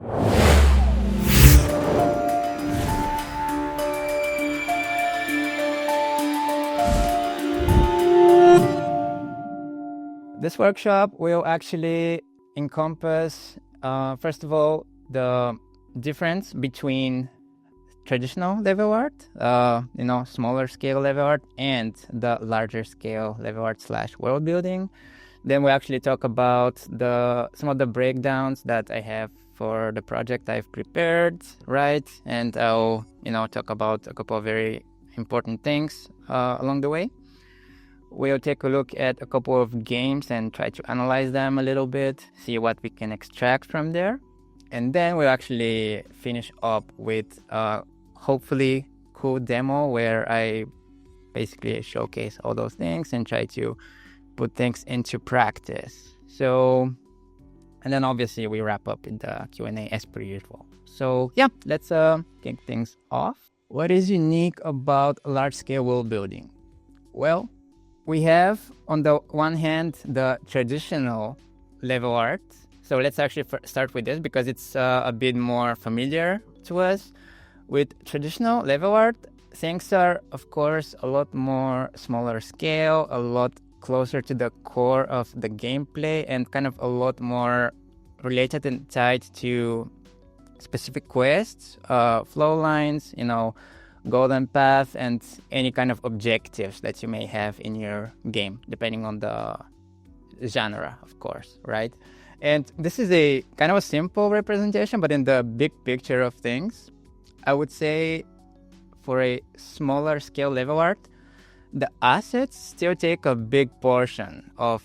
This workshop will actually encompass, first of all, the difference between traditional level art, smaller scale level art, and the larger scale level art / world building. Then we actually talk about some of the breakdowns that I have for the project I've prepared, right? And I'll, talk about a couple of very important things along the way. We'll take a look at a couple of games and try to analyze them a little bit, see what we can extract from there. And then we'll actually finish up with a hopefully cool demo where I basically showcase all those things and try to put things into practice. So, and then obviously we wrap up in the Q&A as per usual. So yeah, let's kick things off. What is unique about large-scale world building? Well, we have, on the one hand, the traditional level art. So let's actually start with this because it's a bit more familiar to us. With traditional level art, things are, of course, a lot more smaller scale, a lot closer to the core of the gameplay, and kind of a lot more related and tied to specific quests, flow lines, golden path, and any kind of objectives that you may have in your game, depending on the genre, of course, right? And this is a kind of a simple representation, but in the big picture of things, I would say for a smaller scale level art, the assets still take a big portion of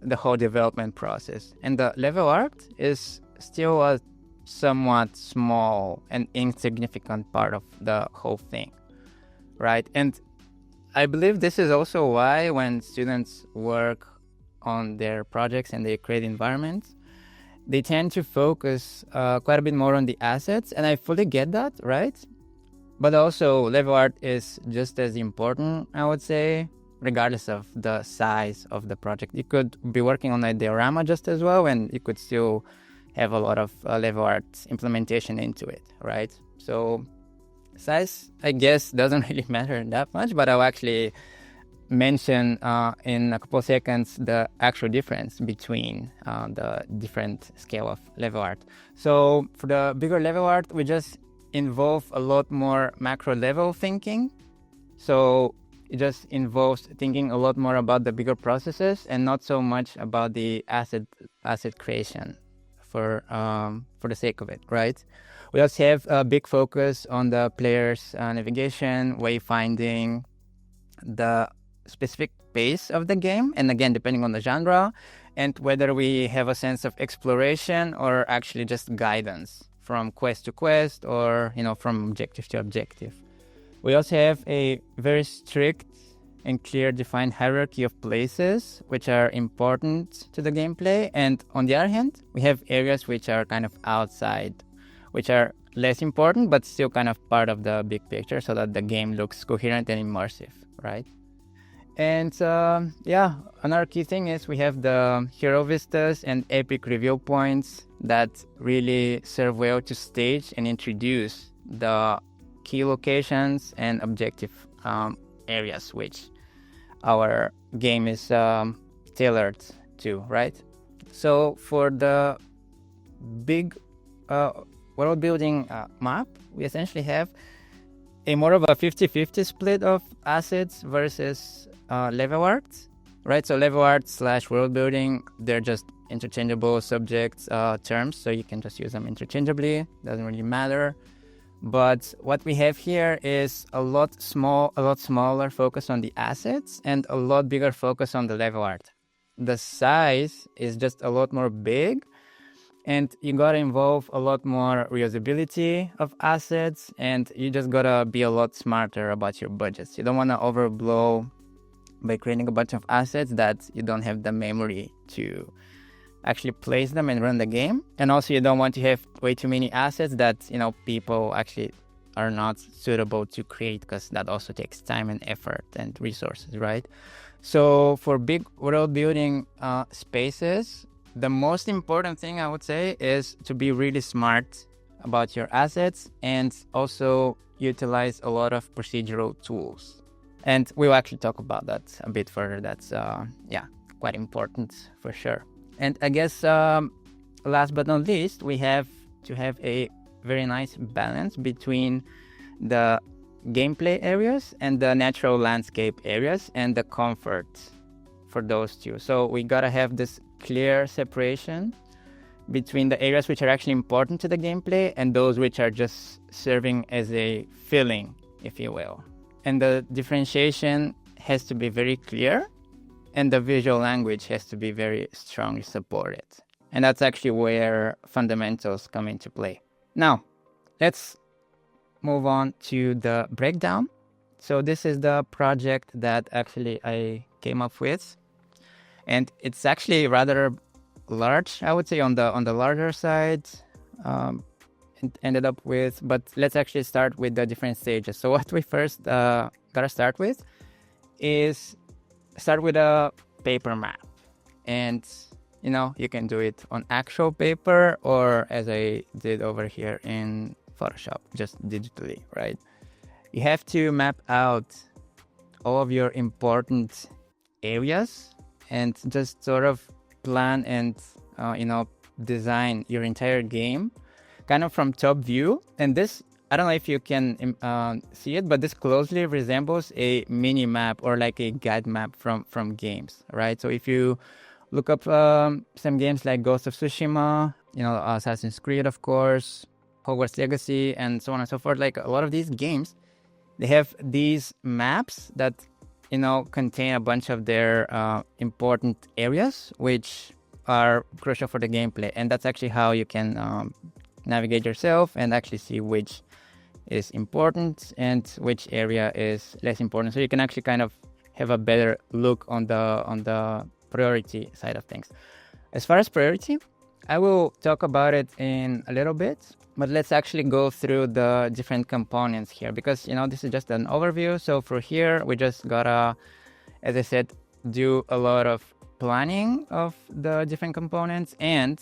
the whole development process. And the level art is still a somewhat small and insignificant part of the whole thing, right? And I believe this is also why when students work on their projects and they create environments, they tend to focus quite a bit more on the assets, and I fully get that, right? But also level art is just as important, I would say, regardless of the size of the project. You could be working on a diorama just as well, and you could still have a lot of level art implementation into it, right? So size, I guess, doesn't really matter that much, but I'll actually mention in a couple of seconds the actual difference between the different scale of level art. So for the bigger level art, we just involve a lot more macro level thinking. So it just involves thinking a lot more about the bigger processes and not so much about the asset creation for the sake of it, right? We also have a big focus on the player's navigation, wayfinding, the specific pace of the game, and again, depending on the genre, and whether we have a sense of exploration or actually just guidance from quest to quest or, from objective to objective. We also have a very strict and clear defined hierarchy of places which are important to the gameplay. And on the other hand, we have areas which are kind of outside, which are less important, but still kind of part of the big picture so that the game looks coherent and immersive, right? And another key thing is we have the hero vistas and epic reveal points that really serve well to stage and introduce the key locations and objective areas which our game is tailored to, right? So for the big world building map, we essentially have a more of a 50-50 split of assets versus level art, right? So level art / world building, they're just interchangeable subjects, terms, so you can just use them interchangeably, doesn't really matter. But what we have here is a lot smaller focus on the assets and a lot bigger focus on the level art. The size is just a lot more big, and you gotta involve a lot more reusability of assets, and you just gotta be a lot smarter about your budgets. You don't wanna overblow by creating a bunch of assets that you don't have the memory to actually place them and run the game. And also you don't want to have way too many assets that, people actually are not suitable to create, because that also takes time and effort and resources, right? So for big world building spaces, the most important thing I would say is to be really smart about your assets and also utilize a lot of procedural tools. And we'll actually talk about that a bit further. That's, quite important for sure. And I guess last but not least, we have to have a very nice balance between the gameplay areas and the natural landscape areas and the comfort for those two. So we gotta have this clear separation between the areas which are actually important to the gameplay and those which are just serving as a filling, if you will. And the differentiation has to be very clear, and the visual language has to be very strongly supported. And that's actually where fundamentals come into play. Now, let's move on to the breakdown. So this is the project that actually I came up with. And it's actually rather large, I would say, on the larger side. It ended up with, but let's actually start with the different stages. So what we first gotta start with is start with a paper map. And you can do it on actual paper or as I did over here in Photoshop, just digitally, right? You have to map out all of your important areas and just sort of plan and, design your entire game kind of from top view. And this, I don't know if you can see it, but this closely resembles a mini map or like a guide map from games, right? So if you look up some games like Ghost of Tsushima, Assassin's Creed, of course, Hogwarts Legacy, and so on and so forth, like a lot of these games, they have these maps that, contain a bunch of their important areas, which are crucial for the gameplay. And that's actually how you can navigate yourself and actually see which is important and which area is less important. So you can actually kind of have a better look on the priority side of things. As far as priority, I will talk about it in a little bit, but let's actually go through the different components here because, this is just an overview. So for here, we just gotta, as I said, do a lot of planning of the different components. And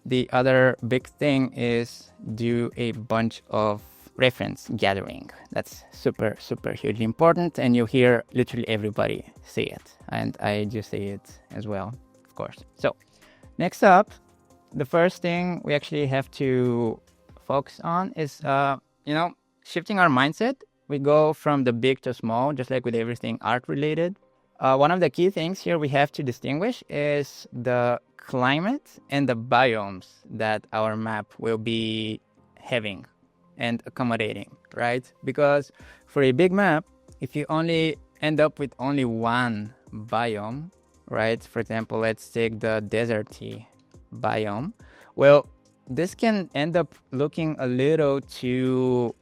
the other big thing is do a bunch of reference gathering. That's super, super hugely important. And you hear literally everybody say it. And I do say it as well, of course. So next up, the first thing we actually have to focus on is, shifting our mindset. We go from the big to small, just like with everything art related. One of the key things here we have to distinguish is the climate and the biomes that our map will be having and accommodating, right? Because for a big map, if you only end up with only one biome, right? For example, let's take the deserty biome. Well, this can end up looking a little too,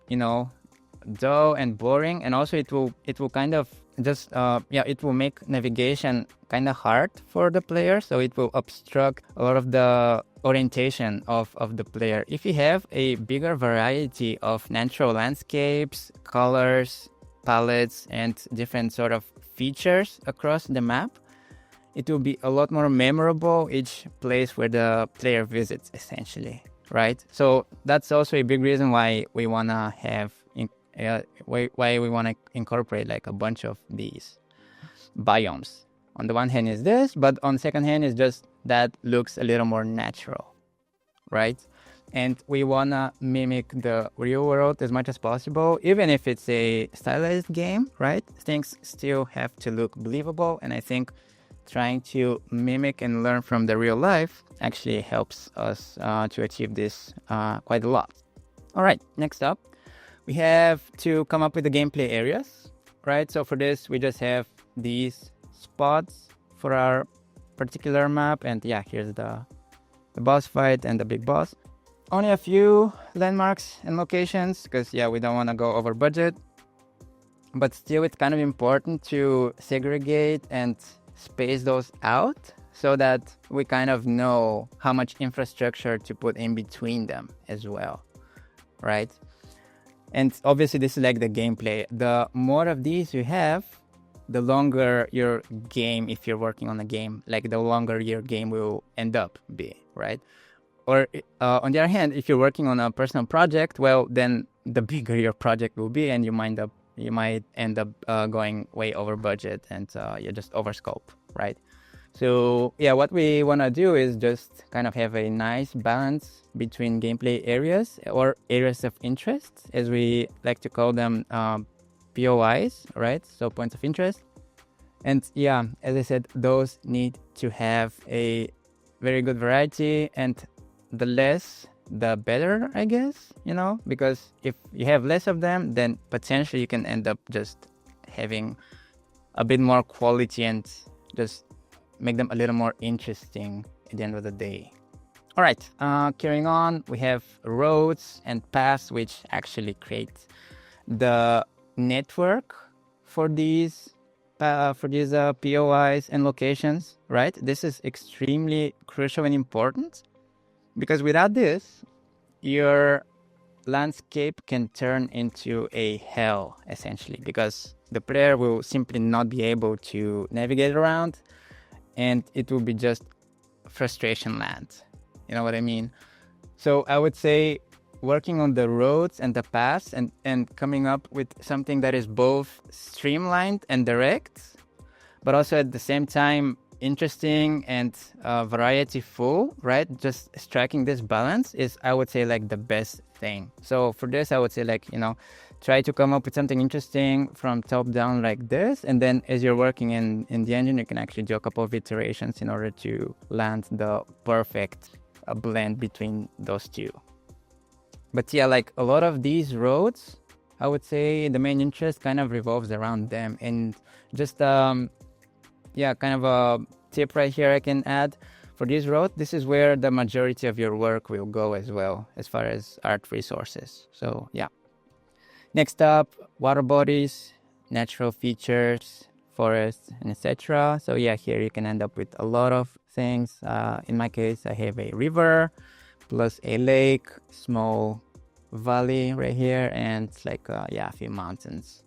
dull and boring, and also it will kind of just it will make navigation kind of hard for the player, so it will obstruct a lot of the orientation of the player. If you have a bigger variety of natural landscapes, colors, palettes, and different sort of features across the map, it will be a lot more memorable each place where the player visits, essentially, right? So that's also a big reason why we wanna have why we want to incorporate like a bunch of these biomes. On the one hand is this, but on the second hand is just that looks a little more natural, right? And we want to mimic the real world as much as possible, even if it's a stylized game, right? Things still have to look believable, and I think trying to mimic and learn from the real life actually helps us to achieve this quite a lot. All right, next up, we have to come up with the gameplay areas, right? So for this, we just have these spots for our particular map. And yeah, here's the boss fight and the big boss. Only a few landmarks and locations because, yeah, we don't want to go over budget. But still, it's kind of important to segregate and space those out so that we kind of know how much infrastructure to put in between them as well, right? And obviously this is like the gameplay. The more of these you have, the longer your game, if you're working on a game, like the longer your game will end up be, right? Or on the other hand, if you're working on a personal project, well, then the bigger your project will be, and you might end up going way over budget, and you just over scope, right? So yeah, what we want to do is just kind of have a nice balance between gameplay areas or areas of interest, as we like to call them, POIs, right? So points of interest. And yeah, as I said, those need to have a very good variety, and the less, the better, I guess, because if you have less of them, then potentially you can end up just having a bit more quality and just make them a little more interesting at the end of the day. All right, carrying on, we have roads and paths, which actually create the network for these POIs and locations, right? This is extremely crucial and important, because without this, your landscape can turn into a hell, essentially, because the player will simply not be able to navigate around, and it will be just frustration land. You know what I mean? So I would say working on the roads and the paths and coming up with something that is both streamlined and direct, but also at the same time interesting and variety full, right? Just striking this balance is, I would say, like the best thing. So for this, I would say, like, try to come up with something interesting from top down like this, and then as you're working in the engine, you can actually do a couple of iterations in order to land the perfect blend between those two. But yeah, like a lot of these roads, I would say the main interest kind of revolves around them. And just kind of a tip right here I can add for this road. This is where the majority of your work will go as well, as far as art resources. So yeah. Next up, water bodies, natural features, forests, and etc. So yeah, here you can end up with a lot of things. In my case, I have a river plus a lake, small valley right here, and like a few mountains.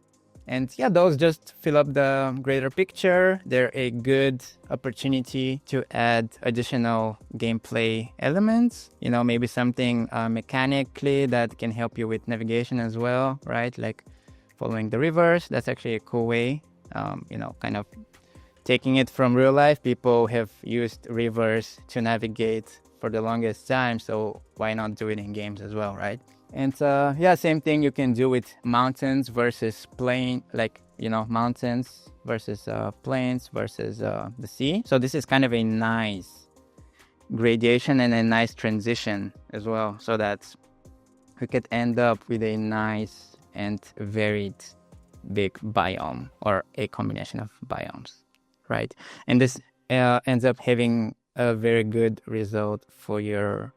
And yeah, those just fill up the greater picture. They're a good opportunity to add additional gameplay elements. Maybe something mechanically that can help you with navigation as well, right? Like following the rivers. That's actually a cool way. Kind of taking it from real life. People have used rivers to navigate for the longest time, so why not do it in games as well, right? And same thing you can do with mountains versus plain, mountains versus plains versus the sea. So this is kind of a nice gradation and a nice transition as well, so that we could end up with a nice and varied big biome, or a combination of biomes, right? And this ends up having a very good result for your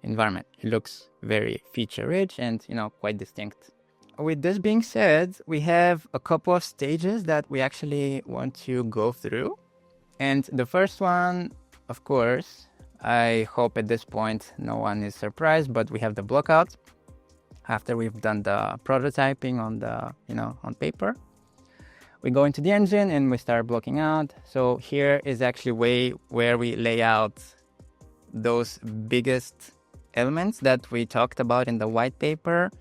environment. It looks very feature rich and quite distinct. With this being said, we have a couple of stages that we actually want to go through. And the first one, of course, I hope at this point no one is surprised, but we have the blockout. After we've done the prototyping on the on paper, we go into the engine and we start blocking out. So here is actually where we lay out those biggest elements that we talked about in the white paper.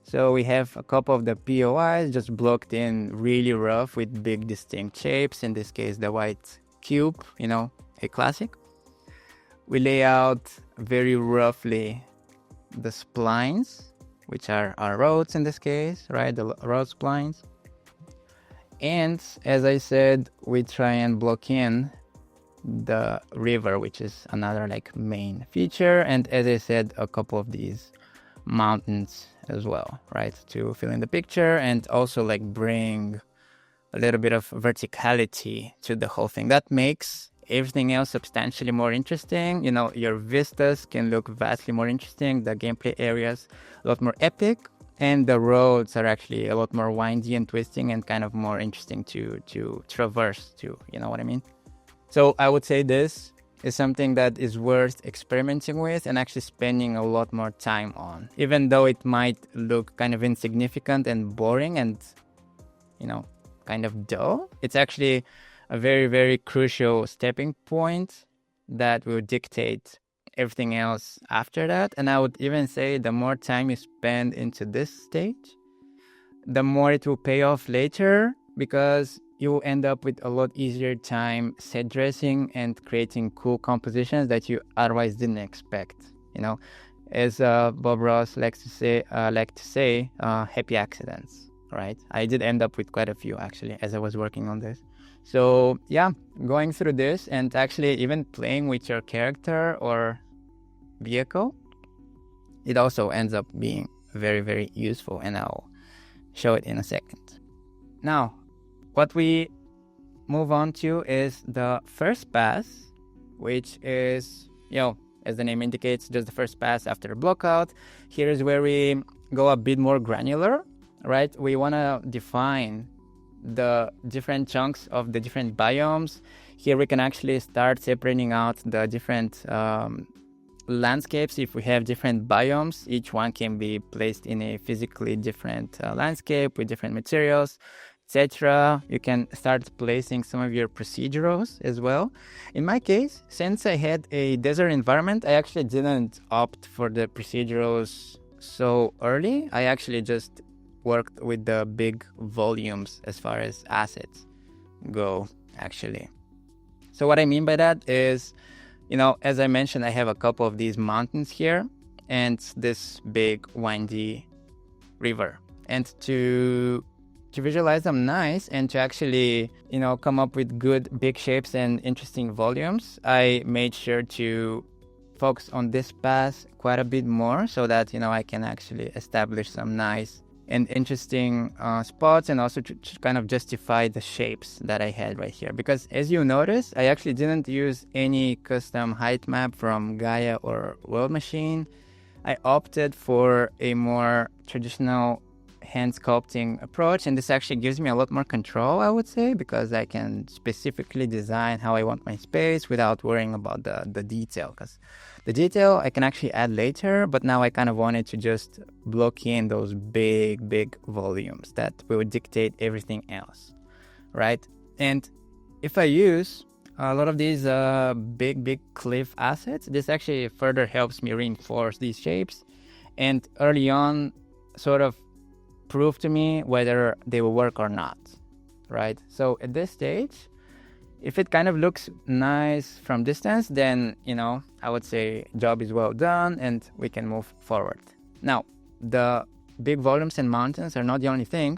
So we have a couple of the POIs just blocked in really rough with big distinct shapes. In this case, the white cube, a classic. We lay out very roughly the splines, which are our roads in this case, right? The road splines. And as I said, we try and block in the river, which is another main feature. And as I said, a couple of these mountains as well, right? To fill in the picture and also bring a little bit of verticality to the whole thing. That makes everything else substantially more interesting. Your vistas can look vastly more interesting. The gameplay areas a lot more epic. And the roads are actually a lot more windy and twisting and kind of more interesting to traverse to, you know what I mean? So I would say this is something that is worth experimenting with and actually spending a lot more time on. Even though it might look kind of insignificant and boring and, kind of dough. It's actually a very, very crucial stepping point that will dictate everything else after that. And I would even say the more time you spend into this stage, the more it will pay off later, because you will end up with a lot easier time set dressing and creating cool compositions that you otherwise didn't expect. As Bob Ross likes to say, happy accidents, right? I did end up with quite a few actually as I was working on this. So yeah, going through this and actually even playing with your character or vehicle, it also ends up being very, very useful, and I'll show it in a second. Now, what we move on to is the first pass, which is, as the name indicates, just the first pass after a blockout. Here is where we go a bit more granular, right? We want to define the different chunks of the different biomes. Here we can actually start separating out the different landscapes. If we have different biomes, each one can be placed in a physically different landscape with different materials, etc. You can start placing some of your procedurals as well. In my case, since I had a desert environment, I actually didn't opt for the procedurals so early. I actually just worked with the big volumes as far as assets go, actually. So what I mean by that is, as I mentioned, I have a couple of these mountains here and this big windy river. And to visualize them nice and to actually, come up with good big shapes and interesting volumes, I made sure to focus on this pass quite a bit more so that, I can actually establish some nice and interesting spots, and also to kind of justify the shapes that I had right here. Because as you notice, I actually didn't use any custom height map from Gaia or World Machine. I opted for a more traditional hand sculpting approach, and this actually gives me a lot more control, I would say, because I can specifically design how I want my space without worrying about the detail, because the detail I can actually add later, but now I kind of wanted to just block in those big volumes that will dictate everything else, right? And if I use a lot of these big cliff assets, this actually further helps me reinforce these shapes and early on sort of prove to me whether they will work or not, right? So at this stage, if it kind of looks nice from distance, then, I would say job is well done and we can move forward. Now, the big volumes and mountains are not the only thing.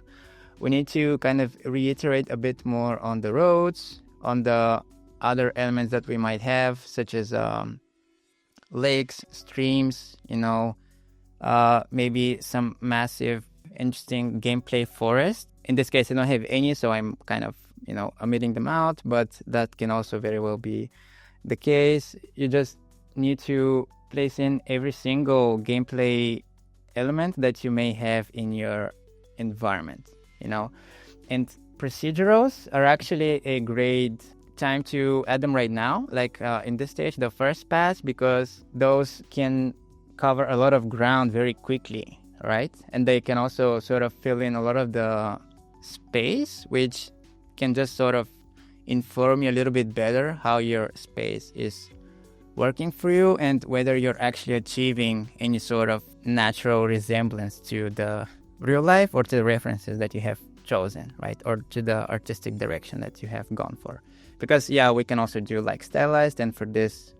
We need to kind of reiterate a bit more on the roads, on the other elements that we might have, such as lakes, streams, maybe some massive interesting gameplay forest. In this case, I don't have any, so I'm kind of, omitting them out, but that can also very well be the case. You just need to place in every single gameplay element that you may have in your environment, And procedurals are actually a great time to add them right now, like in this stage, the first pass, because those can cover a lot of ground very quickly, right? And they can also sort of fill in a lot of the space, which can just sort of inform you a little bit better how your space is working for you and whether you're actually achieving any sort of natural resemblance to the real life or to the references that you have chosen, right? Or to the artistic direction that you have gone for. Because, we can also do like stylized, and for this,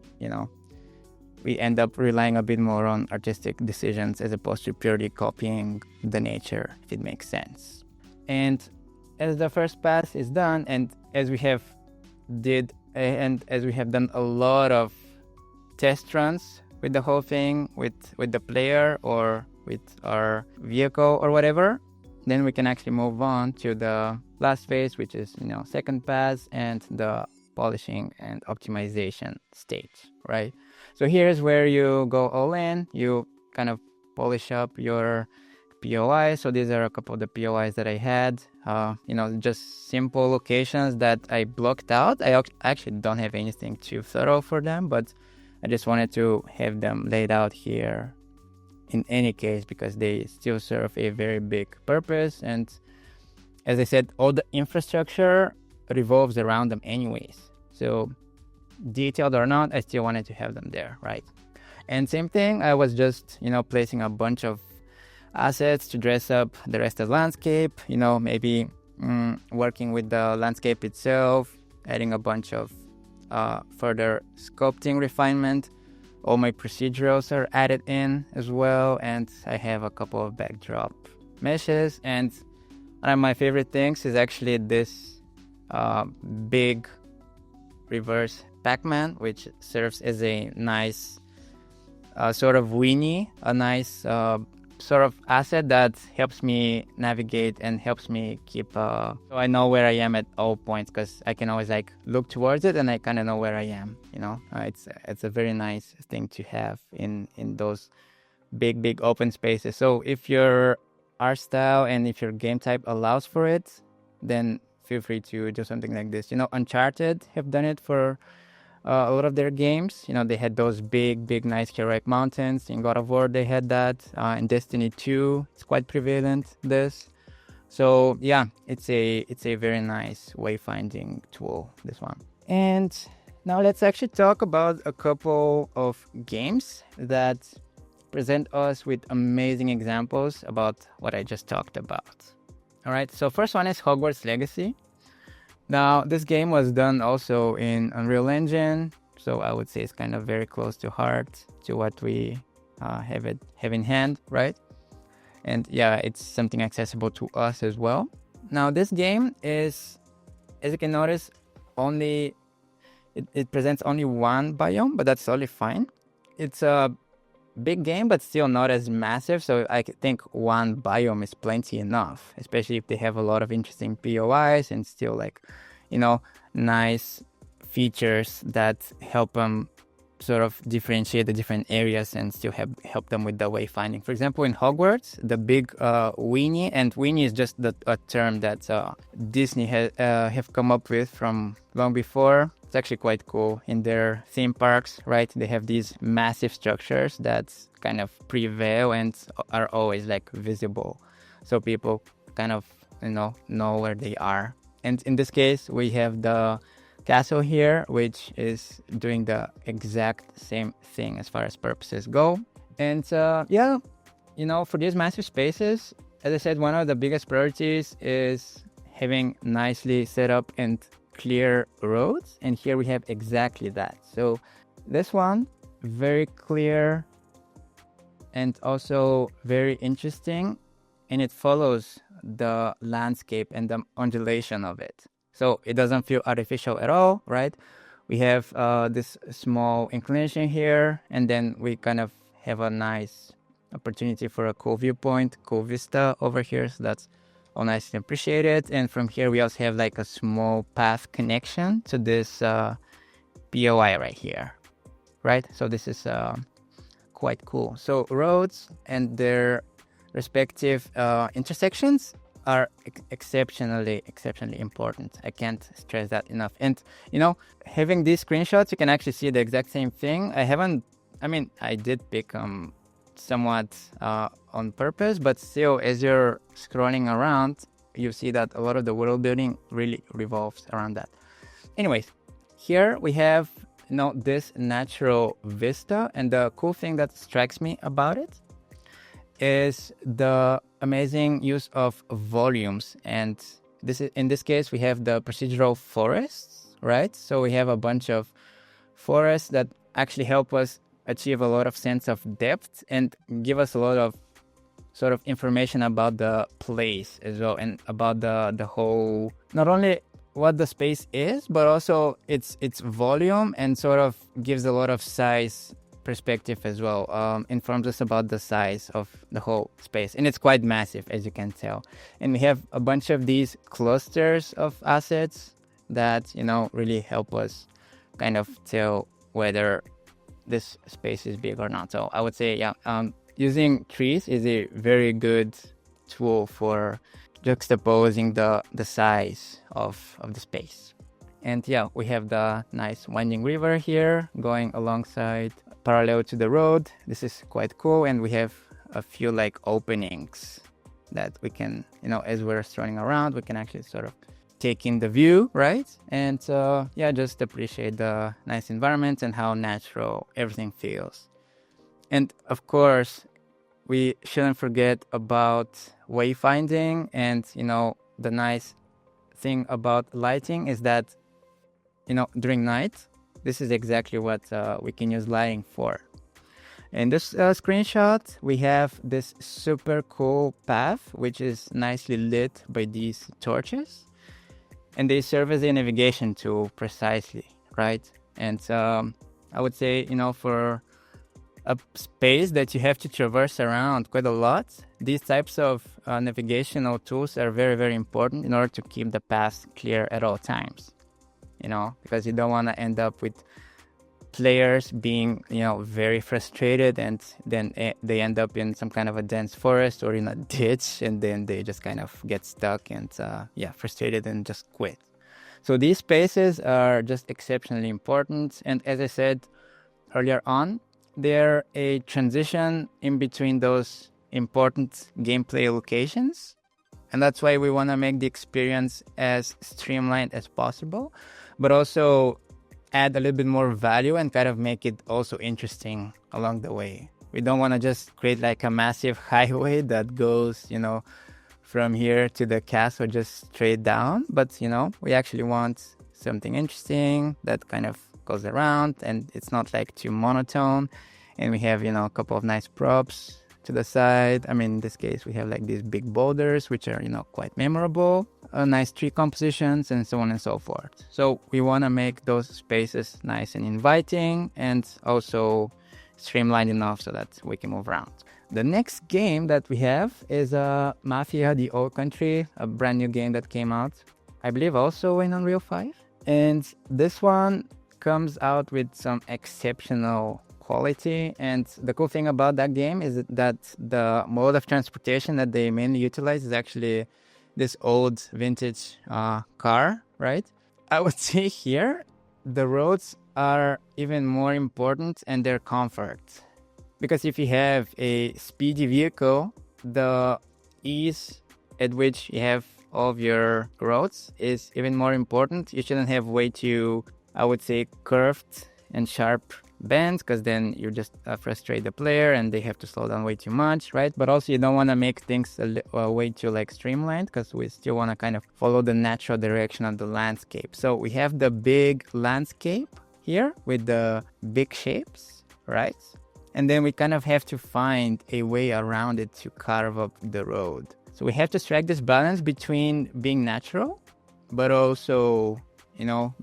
we end up relying a bit more on artistic decisions as opposed to purely copying the nature, if it makes sense. And as the first pass is done, and as we have done a lot of test runs with the whole thing, with the player or with our vehicle or whatever, then we can actually move on to the last phase, which is, second pass and the polishing and optimization stage, right? So here's where you go all in. You kind of polish up your POI. So these are a couple of the POIs that I had, just simple locations that I blocked out. I actually don't have anything too thorough for them, but I just wanted to have them laid out here in any case, because they still serve a very big purpose. And as I said, all the infrastructure revolves around them anyways. So detailed or not, I still wanted to have them there, right? And same thing, I was just, placing a bunch of assets to dress up the rest of the landscape, maybe working with the landscape itself, adding a bunch of further sculpting refinement. All my procedurals are added in as well, and I have a couple of backdrop meshes. And one of my favorite things is actually this big reverse Pac-Man, which serves as a nice sort of weenie, a nice sort of asset that helps me navigate and helps me keep so I know where I am at all points, because I can always look towards it and I kind of know where I am. It's a very nice thing to have in those big open spaces. So if your art style and if your game type allows for it, then feel free to do something like this. Uncharted have done it for a lot of their games. They had those big nice heroic mountains. In God of War they had that. In Destiny 2 it's quite prevalent, this. So yeah, it's a very nice wayfinding tool, this one. And now let's actually talk about a couple of games that present us with amazing examples about what I just talked about. All right, so first one is Hogwarts Legacy. Now, this game was done also in Unreal Engine, so I would say it's kind of very close to heart to what we have in hand, right? And yeah, it's something accessible to us as well. Now, this game is, as you can notice, it presents only one biome, but that's totally fine. It's a big game, but still not as massive, so I think one biome is plenty enough, especially if they have a lot of interesting POIs and still nice features that help them sort of differentiate the different areas and still help them with the wayfinding. For example, in Hogwarts, the big weenie, and weenie is just a term that Disney have come up with from long before. It's actually quite cool. In their theme parks, right, they have these massive structures that kind of prevail and are always visible, so people kind of know where they are. And in this case, we have the castle here, which is doing the exact same thing as far as purposes go. And for these massive spaces, as I said, one of the biggest priorities is having nicely set up and clear roads, and here we have exactly that. So this one, very clear and also very interesting, and it follows the landscape and the undulation of it, so it doesn't feel artificial at all, right? We have this small inclination here, and then we kind of have a nice opportunity for a cool viewpoint, cool vista over here, so that's all nice and appreciated. And from here we also have a small path connection to this POI right here, right? So this is quite cool. So roads and their respective intersections are exceptionally important. I can't stress that enough. And having these screenshots, you can actually see the exact same thing. I did pick somewhat on purpose, but still, as you're scrolling around, you see that a lot of the world building really revolves around that. Anyways, here we have this natural vista, and the cool thing that strikes me about it is the amazing use of volumes. And in this case we have the procedural forests, right? So we have a bunch of forests that actually help us achieve a lot of sense of depth and give us a lot of sort of information about the place as well, and about the whole, not only what the space is, but also its volume, and sort of gives a lot of size perspective as well. Informs us about the size of the whole space, and it's quite massive, as you can tell. And we have a bunch of these clusters of assets that really help us kind of tell whether this space is big or not. So I would say using trees is a very good tool for juxtaposing the size of the space. And we have the nice winding river here going alongside, parallel to the road. This is quite cool. And we have a few openings that we can, as we're strolling around, we can actually sort of take in the view, right? And just appreciate the nice environment and how natural everything feels. And of course, we shouldn't forget about wayfinding. And, the nice thing about lighting is that, during night, this is exactly what we can use lighting for. In this screenshot, we have this super cool path, which is nicely lit by these torches. And they serve as a navigation tool precisely, right? And I would say, for a space that you have to traverse around quite a lot, these types of navigational tools are very, very important in order to keep the path clear at all times, because you don't want to end up with players being, very frustrated, and then they end up in some kind of a dense forest or in a ditch, and then they just kind of get stuck and frustrated and just quit. So these spaces are just exceptionally important. And as I said earlier on, they're a transition in between those important gameplay locations. And that's why we want to make the experience as streamlined as possible, but also add a little bit more value and kind of make it also interesting along the way. We don't want to just create like a massive highway that goes, from here to the castle just straight down. But, we actually want something interesting that kind of goes around, and it's not like too monotone. And we have, a couple of nice props to the side. I mean, in this case, we have like these big boulders, which are, quite memorable, nice tree compositions, and so on and so forth. So we want to make those spaces nice and inviting, and also streamlined enough so that we can move around. The next game that we have is Mafia: The Old Country, a brand new game that came out, I believe, also in Unreal 5. And this one comes out with some exceptional quality. And the cool thing about that game is that the mode of transportation that they mainly utilize is actually this old vintage car, right? I would say here the roads are even more important, and their comfort. Because if you have a speedy vehicle, the ease at which you have all of your roads is even more important. You shouldn't have way too, I would say, curved and sharp bends, because then you just frustrate the player and they have to slow down way too much, right? But also you don't want to make things way too like streamlined, because we still want to kind of follow the natural direction of the landscape. So we have the big landscape here with the big shapes, right? And then we kind of have to find a way around it to carve up the road. So we have to strike this balance between being natural, but also,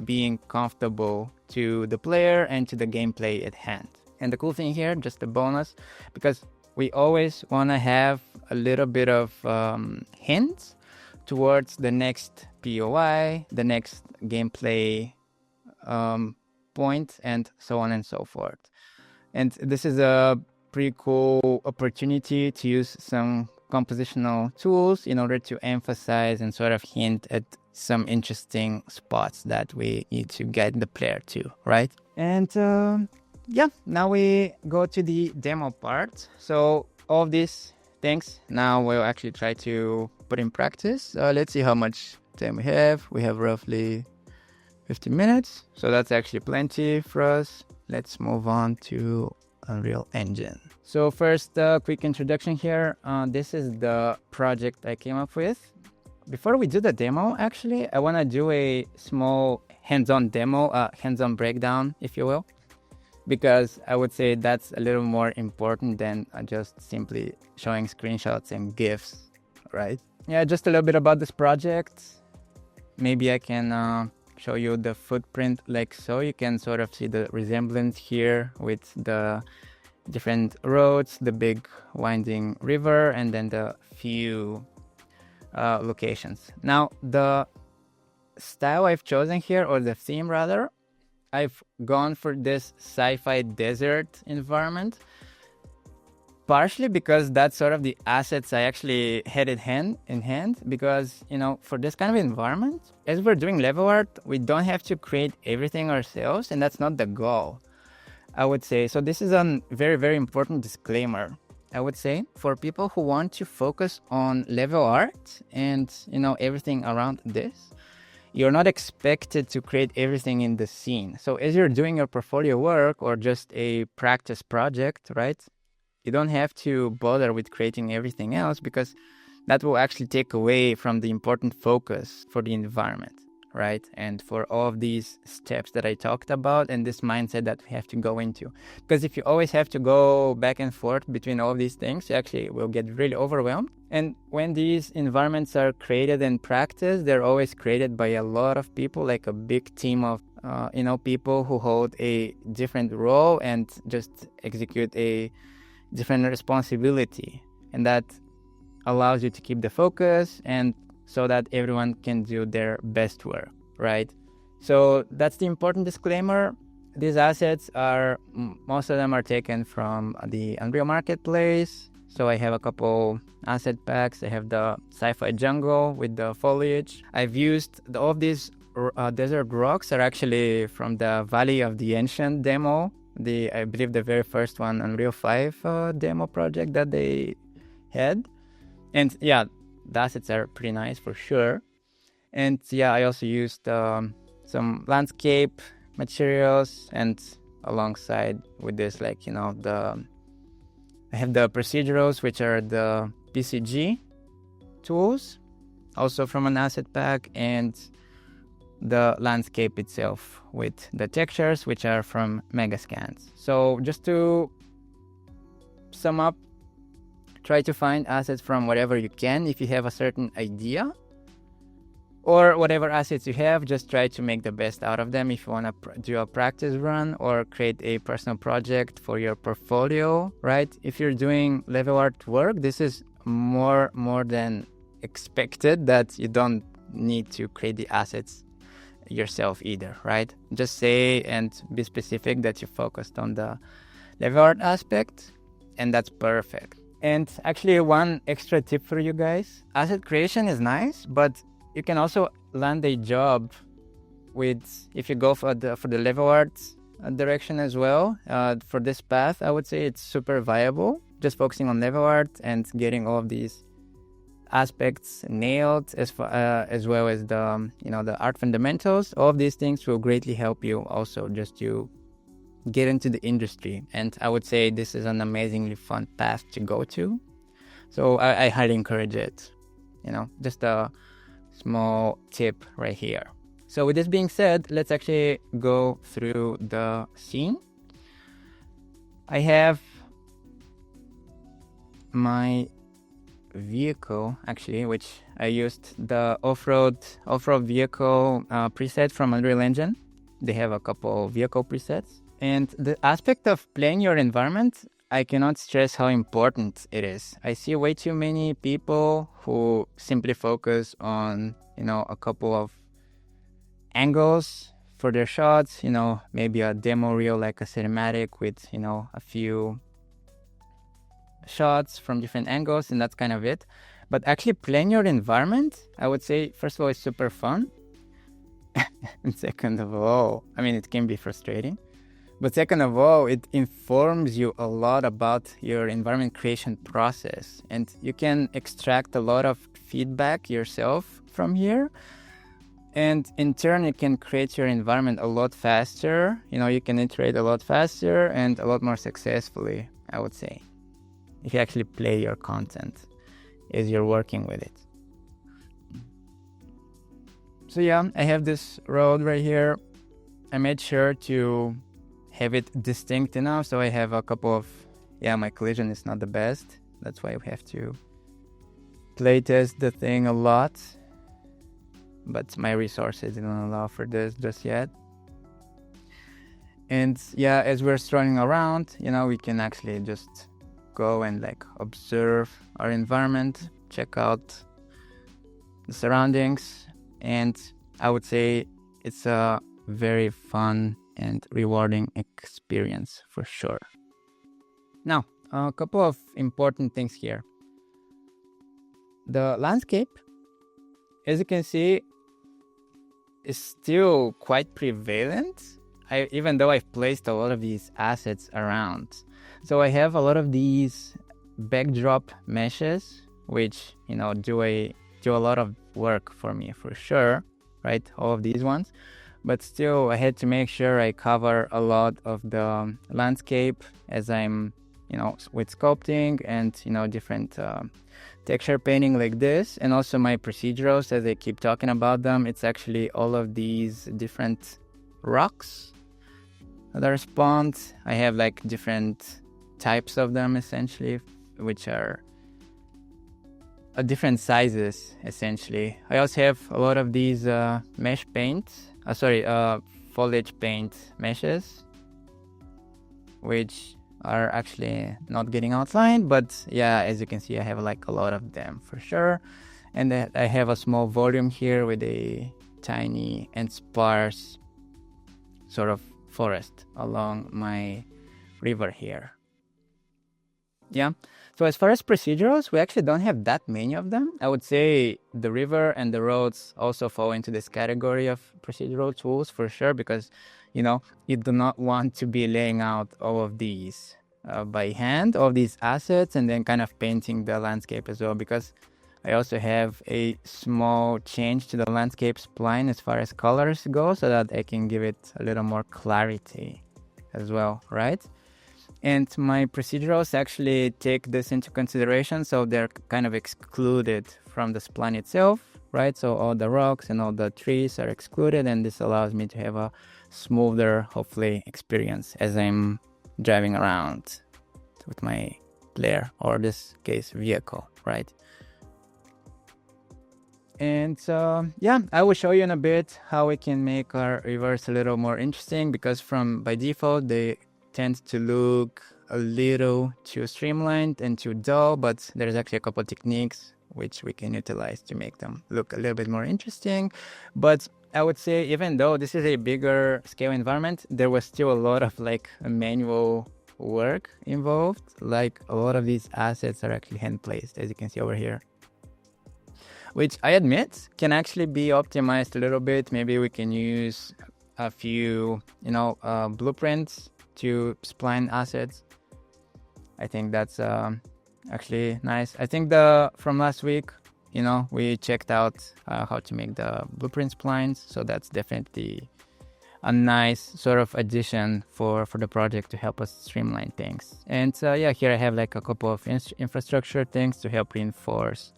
being comfortable to the player and to the gameplay at hand. And the cool thing here, just a bonus, because we always want to have a little bit of hints towards the next POI, the next gameplay point, and so on and so forth. And this is a pretty cool opportunity to use some compositional tools in order to emphasize and sort of hint at some interesting spots that we need to guide the player to, right? And now we go to the demo part. So all of these things now we'll actually try to put in practice. Let's see how much time we have. We have roughly 15 minutes. So that's actually plenty for us. Let's move on to Unreal Engine. So first, quick introduction here. This is the project I came up with. Before we do the demo, actually, I want to do a small hands-on demo, hands-on breakdown, if you will, because I would say that's a little more important than just simply showing screenshots and GIFs, right? Yeah, just a little bit about this project. Maybe I can show you the footprint like so. You can sort of see the resemblance here with the different roads, the big winding river, and then the few locations. Now, the style I've chosen here, or the theme rather, I've gone for this sci-fi desert environment, partially because that's sort of the assets I actually had in hand, because, for this kind of environment, as we're doing level art, we don't have to create everything ourselves, and that's not the goal, I would say. So this is a very, very important disclaimer. I would say, for people who want to focus on level art and, everything around this, you're not expected to create everything in the scene. So as you're doing your portfolio work or just a practice project, right, you don't have to bother with creating everything else, because that will actually take away from the important focus for the environment, right? And for all of these steps that I talked about and this mindset that we have to go into. Because if you always have to go back and forth between all of these things, you actually will get really overwhelmed. And when these environments are created and practiced, they're always created by a lot of people, like a big team of people who hold a different role and just execute a different responsibility. And that allows you to keep the focus, and so that everyone can do their best work, right? So that's the important disclaimer. These assets most of them are taken from the Unreal Marketplace. So I have a couple asset packs. I have the sci-fi jungle with the foliage. I've used all of these desert rocks are actually from the Valley of the Ancient demo. I believe the very first one, Unreal 5 demo project that they had. And yeah, the assets are pretty nice for sure. And yeah, I also used some landscape materials, and alongside with this, I have the procedurals, which are the PCG tools, also from an asset pack, and the landscape itself with the textures, which are from Megascans. So just to sum up, try to find assets from whatever you can. If you have a certain idea or whatever assets you have, just try to make the best out of them. If you want to do a practice run or create a personal project for your portfolio, right? If you're doing level art work, this is more than expected, that you don't need to create the assets yourself either, right? Just say and be specific that you focused on the level art aspect, and that's perfect. And actually, one extra tip for you guys: asset creation is nice, but you can also land a job if you go for the level art direction as well. For this path, I would say it's super viable. Just focusing on level art and getting all of these aspects nailed, as well as the art fundamentals. All of these things will greatly help you also just to get into the industry. And I would say this is an amazingly fun path to go to. So I highly encourage it. Just a small tip right here. So with this being said, let's actually go through the scene. I have my vehicle, actually, which I used the off-road vehicle preset from Unreal Engine. They have a couple vehicle presets. And the aspect of playing your environment, I cannot stress how important it is. I see way too many people who simply focus on, a couple of angles for their shots, maybe a demo reel, like a cinematic with, a few shots from different angles, and that's kind of it. But actually playing your environment, I would say, first of all, it's super fun. And second of all, it can be frustrating. But second of all, it informs you a lot about your environment creation process. And you can extract a lot of feedback yourself from here. And in turn, you can create your environment a lot faster. You can iterate a lot faster and a lot more successfully, I would say, if you actually play your content as you're working with it. So yeah, I have this road right here. I made sure to have it distinct enough, so I have a couple of, my collision is not the best. That's why we have to play test the thing a lot. But my resources didn't allow for this just yet. And yeah, as we're strolling around, we can actually just go and observe our environment, check out the surroundings, and I would say it's a very fun and rewarding experience for sure. Now, a couple of important things here. The landscape, as you can see, is still quite prevalent, even though I've placed a lot of these assets around. So I have a lot of these backdrop meshes, which, do a lot of work for me for sure, right? All of these ones. But still, I had to make sure I cover a lot of the landscape as I'm, with sculpting and, different texture painting like this. And also my procedurals, as I keep talking about them, it's actually all of these different rocks that are spawned. I have like different types of them essentially, which are different sizes essentially. I also have a lot of these mesh paints. Foliage paint meshes, which are actually not getting outlined, but yeah, as you can see, I have like a lot of them for sure. And I have a small volume here with a tiny and sparse sort of forest along my river here. Yeah. So as far as procedurals, we actually don't have that many of them. I would say the river and the roads also fall into this category of procedural tools for sure, because, you do not want to be laying out all of these by hand, all of these assets, and then kind of painting the landscape as well, because I also have a small change to the landscape spline as far as colors go, so that I can give it a little more clarity as well, right? And my procedurals actually take this into consideration, so they're kind of excluded from the spline itself, right? So all the rocks and all the trees are excluded, and this allows me to have a smoother, hopefully, experience as I'm driving around with my player, or in this case, vehicle, right? And I will show you in a bit how we can make our rivers a little more interesting, because by default, they tend to look a little too streamlined and too dull, but there's actually a couple of techniques which we can utilize to make them look a little bit more interesting. But I would say, even though this is a bigger scale environment, there was still a lot of like manual work involved. Like a lot of these assets are actually hand placed, as you can see over here, which I admit can actually be optimized a little bit. Maybe we can use a few, blueprints to spline assets. I think that's actually nice. I think from last week, we checked out how to make the blueprint splines, so that's definitely a nice sort of addition for the project to help us streamline things. And here I have like a couple of infrastructure things to help reinforce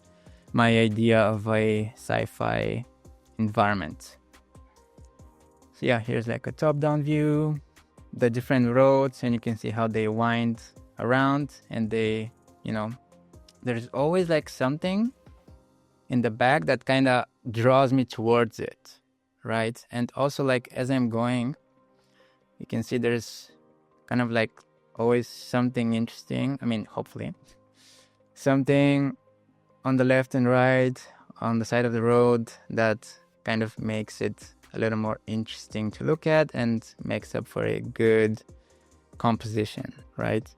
my idea of a sci-fi environment. So here's like a top-down view, the different roads, and you can see how they wind around, and they, there's always like something in the back that kind of draws me towards it, right? And also, like, as I'm going, you can see there's kind of like always something interesting. I mean, hopefully something on the left and right on the side of the road that kind of makes it a little more interesting to look at and makes up for a good composition, right?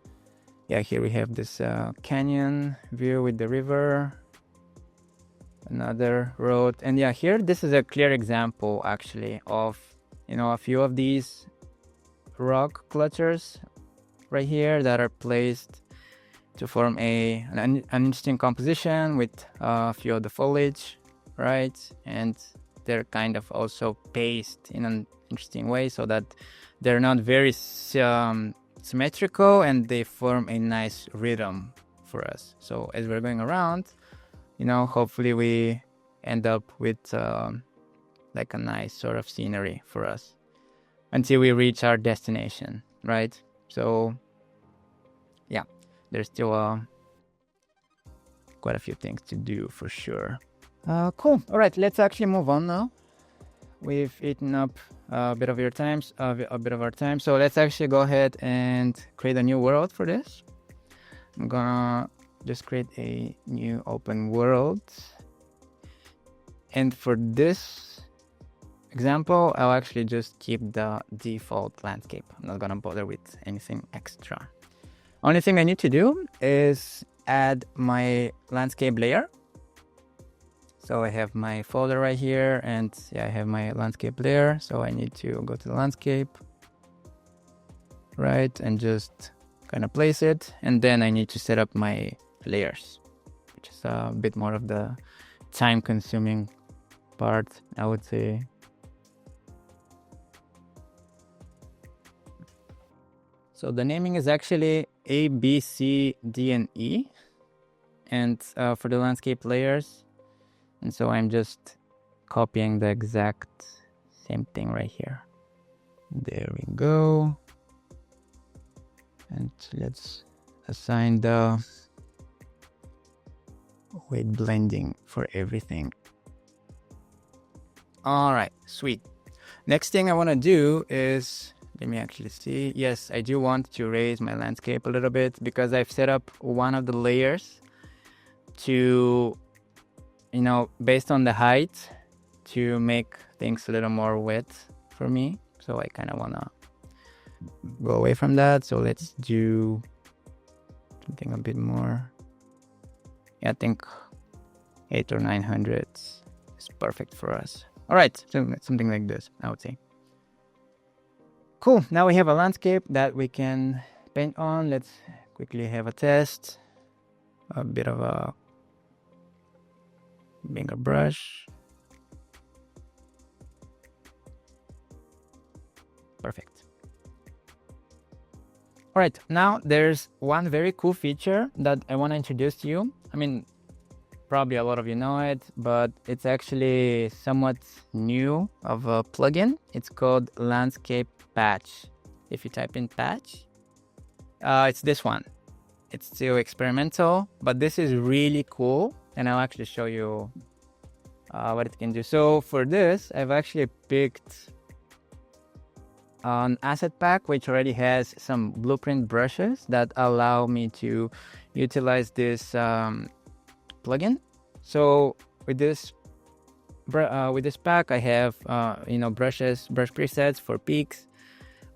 Here we have this canyon view with the river, another road, and here this is a clear example actually of a few of these rock clusters right here that are placed to form an interesting composition with a few of the foliage, right? And they're kind of also paced in an interesting way so that they're not very symmetrical, and they form a nice rhythm for us. So as we're going around, hopefully we end up with like a nice sort of scenery for us until we reach our destination, right? So there's still quite a few things to do for sure. Cool. All right, let's actually move on now. We've eaten up a bit of our time. So let's actually go ahead and create a new world for this. I'm gonna just create a new open world. And for this example, I'll actually just keep the default landscape. I'm not gonna bother with anything extra. Only thing I need to do is add my landscape layer. So I have my folder right here, and I have my landscape layer. So I need to go to the landscape, right? And just kind of place it, and then I need to set up my layers, which is a bit more of the time-consuming part, I would say. So the naming is actually A, B, C, D, and E, and for the landscape layers. And so I'm just copying the exact same thing right here. There we go. And let's assign the weight blending for everything. All right, sweet. Next thing I want to do is, let me actually see. Yes, I do want to raise my landscape a little bit because I've set up one of the layers to, based on the height, to make things a little more wet for me. So I kind of want to go away from that. So let's do something a bit more. Yeah, I think 800 or 900 is perfect for us. All right, so something like this, I would say. Cool, now we have a landscape that we can paint on. Let's quickly have a test. A bit of a bigger brush. Perfect. All right, now there's one very cool feature that I want to introduce to you. I mean, probably a lot of you know it, but it's actually somewhat new of a plugin. It's called Landscape Patch. If you type in patch, it's this one. It's still experimental, but this is really cool, and I'll actually show you what it can do. So for this, I've actually picked an asset pack which already has some blueprint brushes that allow me to utilize this plugin. So with this pack, I have brush presets for peaks,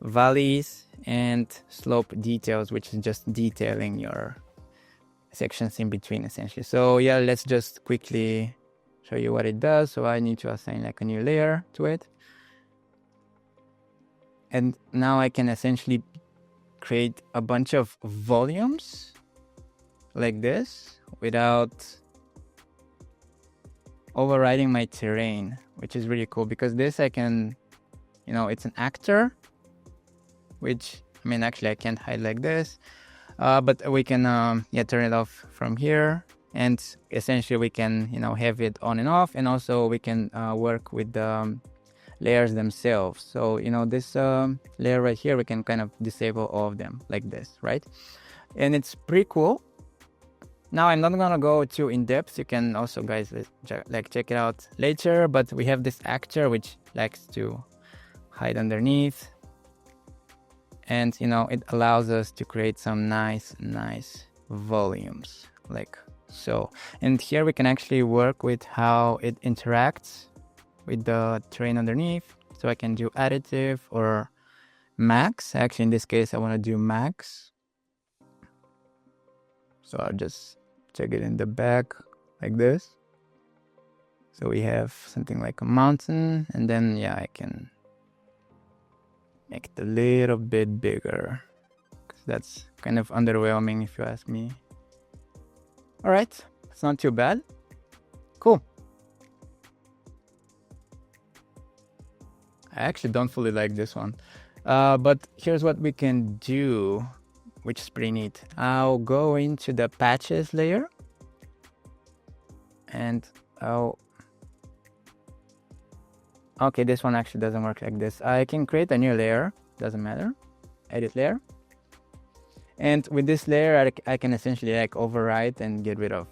valleys, and slope details, which is just detailing your sections in between, essentially. So yeah, let's just quickly show you what it does. So I need to assign like a new layer to it, and now I can essentially create a bunch of volumes like this without overriding my terrain, which is really cool because this I can, it's an actor, which, I mean, actually I can't hide like this, but we can, turn it off from here, and essentially we can, have it on and off, and also we can work with the layers themselves. So, this layer right here, we can kind of disable all of them like this, right? And it's pretty cool. Now, I'm not gonna go too in depth. You can also, guys, check it out later, but we have this actor which likes to hide underneath. And, it allows us to create some nice volumes like so. And here we can actually work with how it interacts with the terrain underneath. So I can do additive or max. Actually, in this case, I want to do max. So I'll just check it in the back like this. So we have something like a mountain, and then I can make it a little bit bigger because that's kind of underwhelming if you ask me. All right, it's not too bad. Cool. I actually don't fully like this one, but here's what we can do, which is pretty neat. I'll go into the patches layer, and okay, this one actually doesn't work like this. I can create a new layer, doesn't matter, edit layer. And with this layer, I can essentially override and get rid of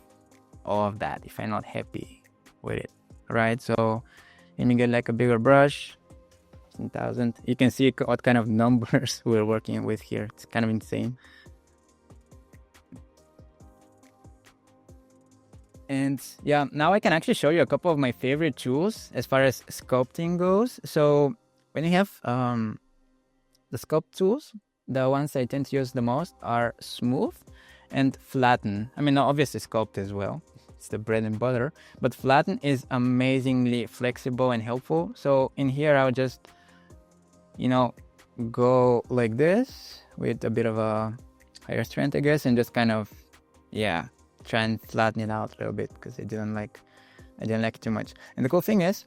all of that if I'm not happy with it, right? So let me get a bigger brush, 10,000. You can see what kind of numbers we're working with here. It's kind of insane. And now I can actually show you a couple of my favorite tools as far as sculpting goes. So when you have the sculpt tools, the ones I tend to use the most are smooth and flatten. I mean, obviously sculpt as well. It's the bread and butter. But flatten is amazingly flexible and helpful. So in here, I'll just, go like this with a bit of a higher strength, I guess, and just kind of, yeah, try and flatten it out a little bit because I didn't like it too much. And the cool thing is,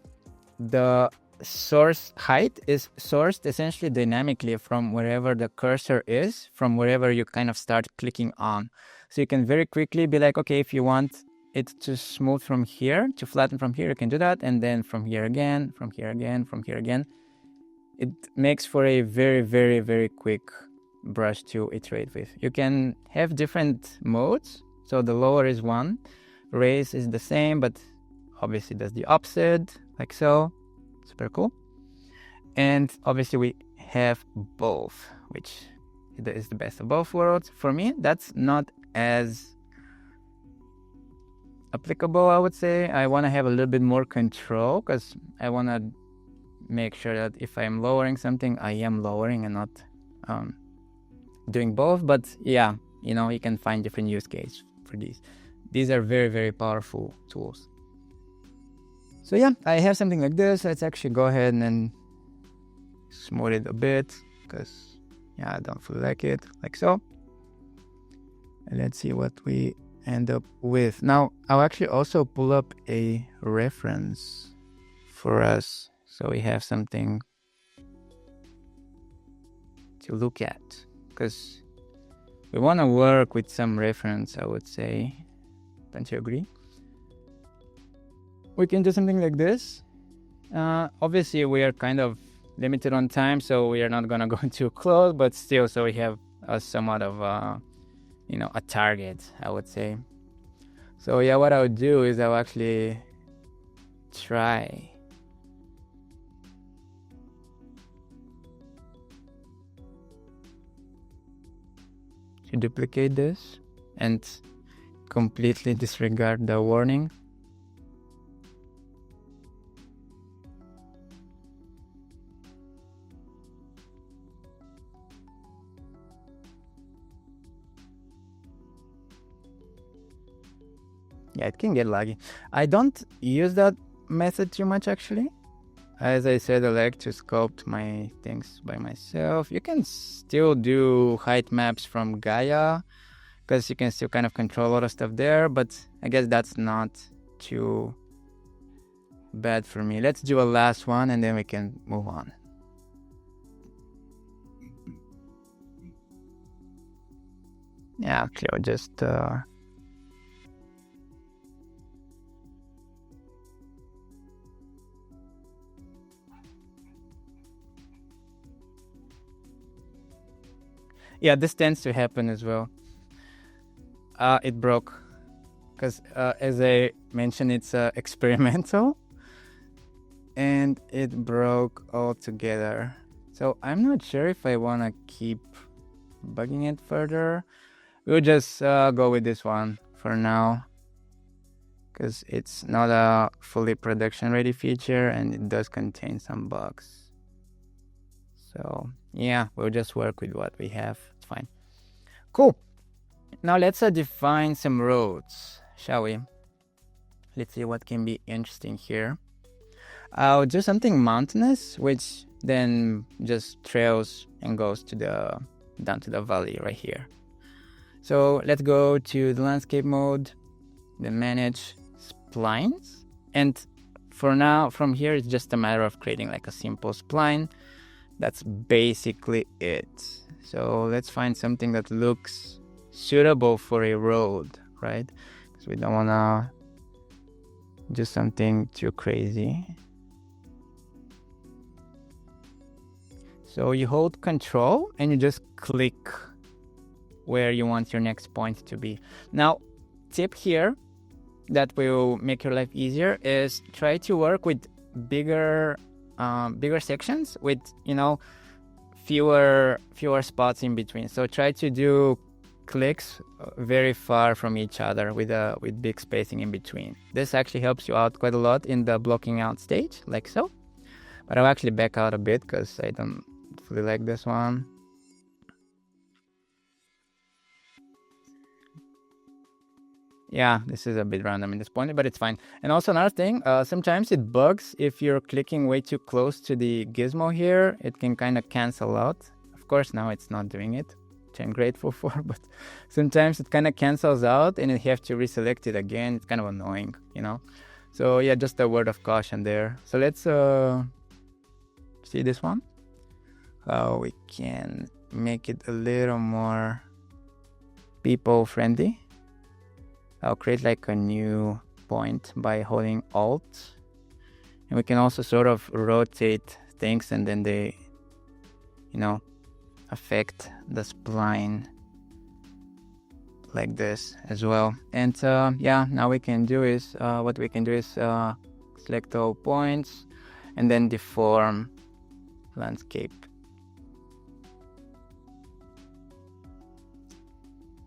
the source height is sourced essentially dynamically from wherever the cursor is, from wherever you kind of start clicking on. So you can very quickly be like, okay, if you want it to smooth from here, to flatten from here, you can do that. And then from here again, from here again, from here again. It makes for a very, very, very quick brush to iterate with. You can have different modes. So the lower is 1, raise is the same, but obviously does the opposite, like so. Super cool. And obviously we have both, which is the best of both worlds. For me, that's not as applicable, I would say. I want to have a little bit more control because I want to make sure that if I'm lowering something, I am lowering and not doing both. But yeah, you can find different use cases for these. These are very, very powerful tools. So yeah, I have something like this. Let's actually go ahead and smooth it a bit because yeah, I don't fully like it, like so. And let's see what we end up with. Now, I'll actually also pull up a reference for us so we have something to look at because we want to work with some reference, I would say. Don't you agree? We can do something like this. Obviously, we are kind of limited on time, so we are not going to go too close, but still, so we have somewhat of a target, I would say. So yeah, what I would do is I'll actually try to duplicate this and completely disregard the warning. Yeah, it can get laggy. I don't use that method too much, actually. As I said, I like to sculpt my things by myself. You can still do height maps from Gaia, because you can still kind of control a lot of stuff there, but I guess that's not too bad for me. Let's do a last one, and then we can move on. Yeah, actually, I'll just... Yeah, this tends to happen as well. It broke because, as I mentioned, it's experimental, and it broke altogether. So I'm not sure if I want to keep bugging it further. We'll just go with this one for now, because it's not a fully production-ready feature, and it does contain some bugs. So yeah, we'll just work with what we have. It's fine. Cool. Now let's define some roads, shall we? Let's see what can be interesting here. I'll do something mountainous, which then just trails and goes to down to the valley right here. So let's go to the landscape mode, then manage splines. And for now, from here, it's just a matter of creating like a simple spline. That's basically it. So let's find something that looks suitable for a road, right? Because we don't want to do something too crazy. So you hold Control and you just click where you want your next point to be. Now, tip here that will make your life easier is try to work with bigger sections with fewer spots in between. So try to do clicks very far from each other with big spacing in between. This actually helps you out quite a lot in the blocking out stage, like so. But I'll actually back out a bit because I don't fully like this one. Yeah, this is a bit random in this point, but it's fine. And also another thing, sometimes it bugs if you're clicking way too close to the gizmo here. It can kind of cancel out. Of course, now it's not doing it which I'm grateful for, but sometimes it kind of cancels out and you have to reselect it again. It's kind of annoying, you know? So yeah, just a word of caution there. So let's see this one. How we can make it a little more people friendly. I'll create like a new point by holding Alt. And we can also sort of rotate things and then they, you know, affect the spline like this as well. And yeah, now we can do is, what we can do is select all points and then deform landscape.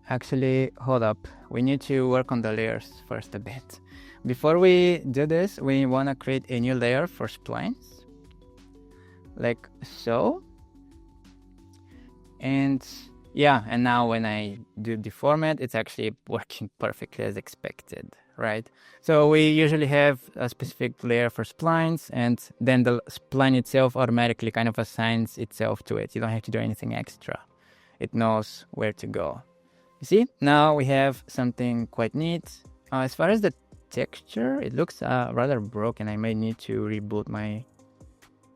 Actually, hold up. We need to work on the layers first a bit. Before we do this, we want to create a new layer for splines. Like so. And yeah, and now when I do deform it, it's actually working perfectly as expected, right? So we usually have a specific layer for splines, and then the spline itself automatically kind of assigns itself to it. You don't have to do anything extra. It knows where to go. You see, now we have something quite neat. As far as the texture, it looks rather broken. I may need to reboot my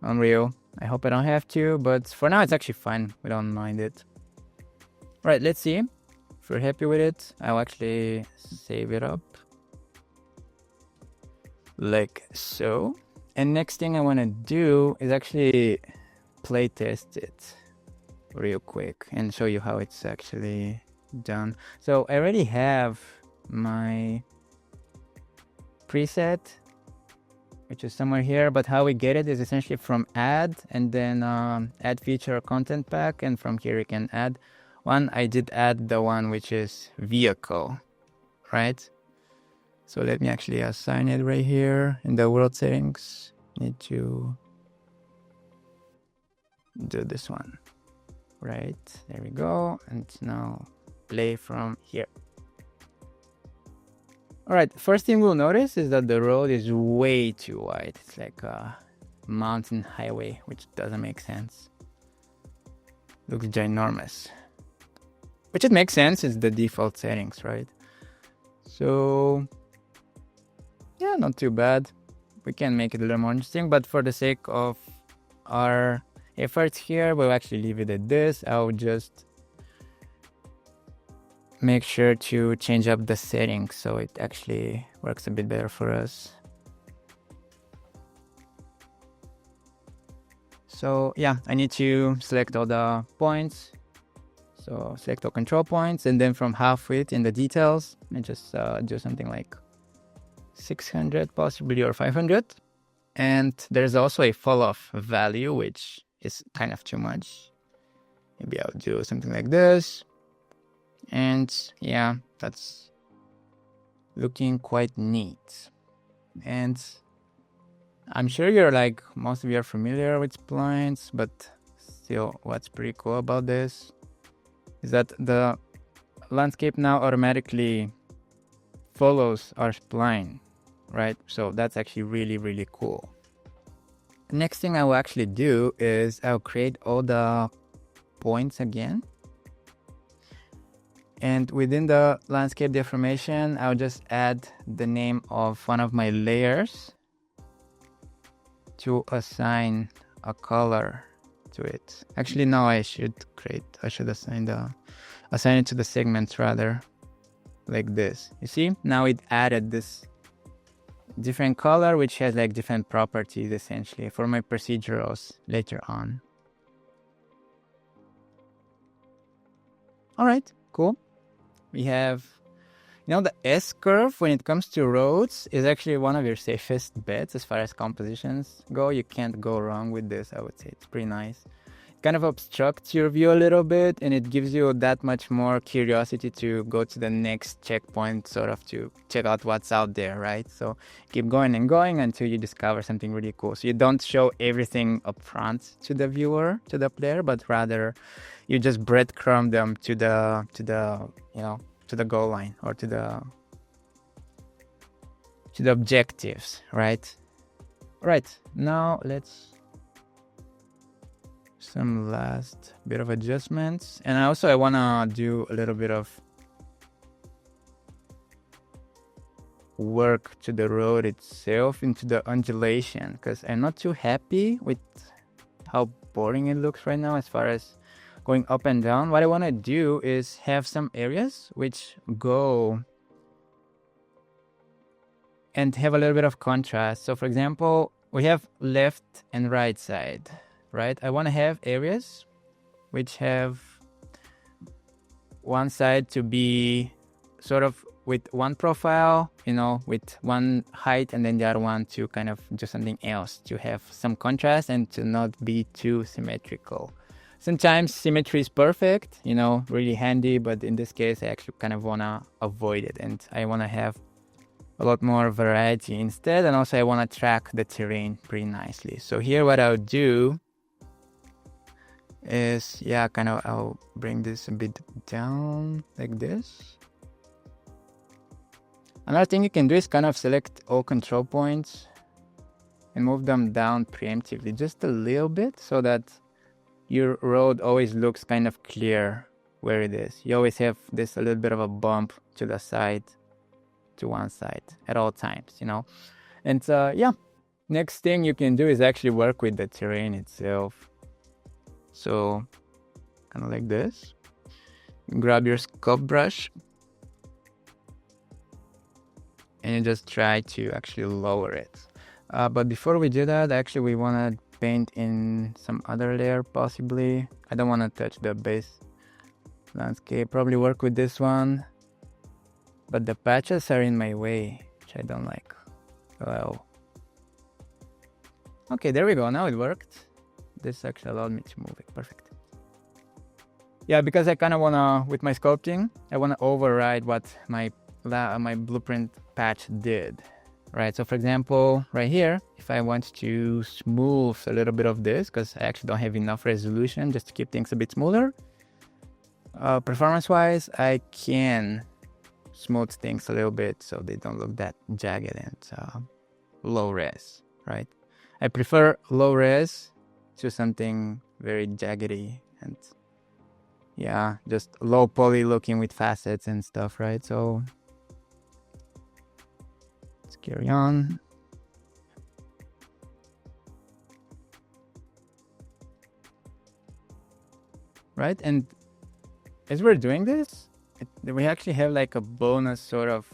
Unreal. I hope I don't have to, but for now it's actually fine. We don't mind it. Right, let's see. If we're happy with it, I'll actually save it up. Like so. And next thing I want to do is actually play test it real quick and show you how it's actually done. So I already have my preset, which is somewhere here, but how we get it is essentially from add and then add feature content pack, and from here you can add one. I did add the one which is vehicle, right? So let me actually assign it right here in the world settings. Need to do this one, right? There we go. And now play from here. All right, first thing we'll notice is that the road is way too wide. It's like a mountain highway, which doesn't make sense. Looks ginormous. Which it makes sense, it's the default settings, right? So, yeah, not too bad. We can make it a little more interesting, but for the sake of our efforts here, we'll actually leave it at this. I'll just make sure to change up the settings so it actually works a bit better for us. So yeah, I need to select all the points. So select all control points, and then from half width in the details, and just do something like 600 possibly, or 500. And there's also a fall off value, which is kind of too much. Maybe I'll do something like this. And yeah, that's looking quite neat. And I'm sure you're like, most of you are familiar with splines, but still, what's pretty cool about this is that the landscape now automatically follows our spline, right? So that's actually really, really cool. The next thing I will actually do is I'll create all the points again. And within the landscape deformation, I'll just add the name of one of my layers to assign a color to it. Actually, no, I should assign it to the segments rather, like this. You see, now it added this different color, which has like different properties essentially for my procedurals later on. All right, cool. We have, the S-curve when it comes to roads is actually one of your safest bets as far as compositions go. You can't go wrong with this, I would say. It's pretty nice. It kind of obstructs your view a little bit, and it gives you that much more curiosity to go to the next checkpoint, sort of to check out what's out there, right? So keep going and going until you discover something really cool. So you don't show everything up front to the viewer, to the player, but rather you just breadcrumb them to the goal line, or to the objectives, right? Right, now let's some last bit of adjustments. And I want to do a little bit of work to the road itself, into the undulation, because I'm not too happy with how boring it looks right now as far as going up and down. What I want to do is have some areas which go and have a little bit of contrast. So for example, we have left and right side, right? I want to have areas which have one side to be sort of with one profile, you know, with one height, and then the other one to kind of do something else, to have some contrast and to not be too symmetrical. Sometimes symmetry is perfect, you know, really handy, but in this case, I actually kind of want to avoid it, and I want to have a lot more variety instead, and also I want to track the terrain pretty nicely. So here what I'll do is, I'll bring this a bit down like this. Another thing you can do is kind of select all control points and move them down preemptively just a little bit, so that your road always looks kind of clear where it is. You always have this a little bit of a bump to the side, to one side at all times, you know. And next thing you can do is actually work with the terrain itself. So kind of like this. Grab your sculpt brush and you just try to actually lower it. But before we do that, actually we want to paint in some other layer possibly. I don't want to touch the base landscape. Probably work with this one, but the patches are in my way, which I don't like. Well, okay, there we go. Now it worked. This actually allowed me to move it. Perfect. Yeah, because I kind of want to, with my sculpting, I want to override what my blueprint patch did, right? So for example, right here, if I want to smooth a little bit of this, because I actually don't have enough resolution just to keep things a bit smoother, performance-wise, I can smooth things a little bit so they don't look that jagged and low res, right? I prefer low res to something very jaggedy and just low poly looking with facets and stuff, right? So let's carry on. Right, and as we're doing this, we actually have like a bonus sort of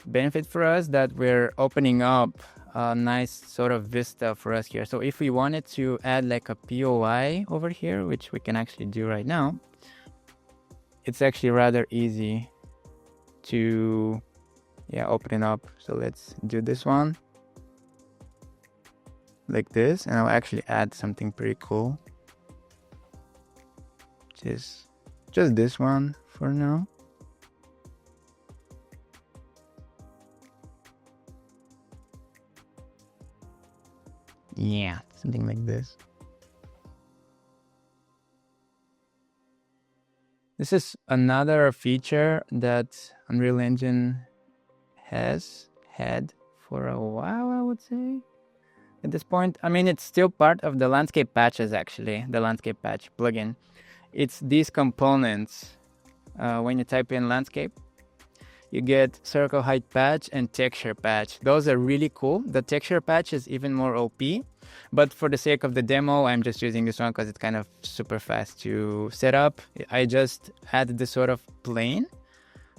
benefit for us, that we're opening up a nice sort of vista for us here. So if we wanted to add like a POI over here, which we can actually do right now, it's actually rather easy to open it up. So let's do this one like this, and I'll actually add something pretty cool, which is just this one for now. Yeah, something like this. This is another feature that Unreal Engine has had for a while, I would say. At this point, I mean, it's still part of the landscape patches, actually, the landscape patch plugin. It's these components. When you type in landscape, you get circle height patch and texture patch. Those are really cool. The texture patch is even more OP, but for the sake of the demo, I'm just using this one because it's kind of super fast to set up. I just added this sort of plane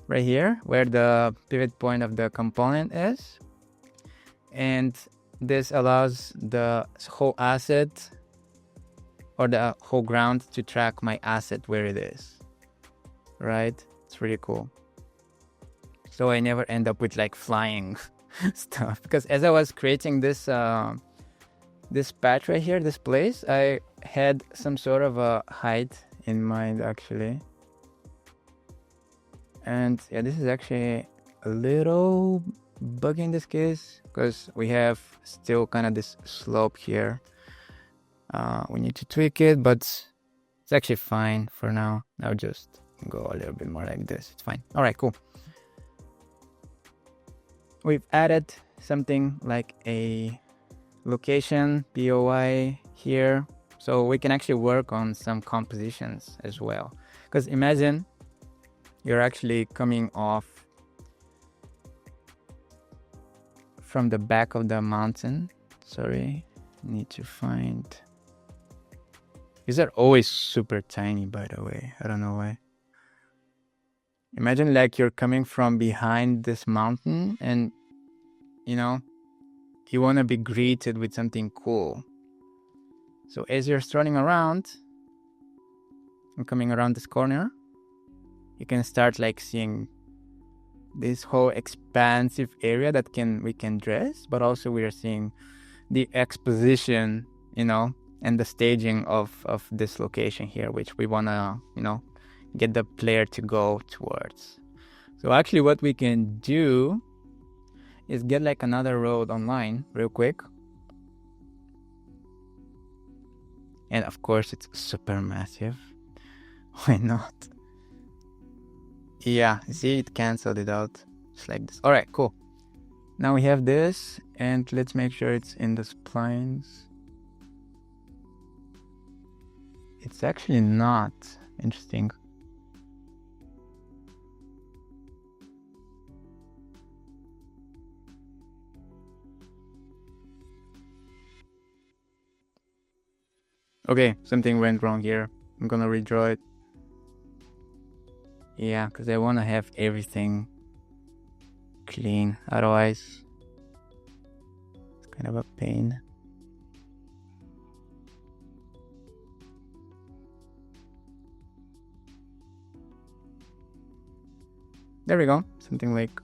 right here where the pivot point of the component is, and this allows the whole asset or the whole ground to track my asset where it is, right? It's really cool. So I never end up with like flying stuff, because as I was creating this this patch right here, this place, I had some sort of a height in mind actually. And yeah, this is actually a little buggy in this case because we have still kind of this slope here. We need to tweak it, but it's actually fine for now. I'll just go a little bit more like this. It's fine. All right, cool. We've added something like a location POI here. So we can actually work on some compositions as well. Because imagine you're actually coming off from the back of the mountain. Sorry, need to find... These are always super tiny, by the way. I don't know why. Imagine like you're coming from behind this mountain and, you know, you want to be greeted with something cool. So as you're strolling around and coming around this corner, you can start like seeing this whole expansive area that we can dress, but also we are seeing the exposition, you know, and the staging of this location here, which we want to, you know, get the player to go towards. So actually what we can do is get like another road online real quick. And of course it's super massive. Why not? Yeah, see, it canceled it out. Just like this. Alright, cool. Now we have this, and let's make sure it's in the splines. It's actually not. Interesting. Okay, something went wrong here. I'm gonna redraw it. Yeah, because I want to have everything clean. Otherwise, it's kind of a pain. There we go. Something like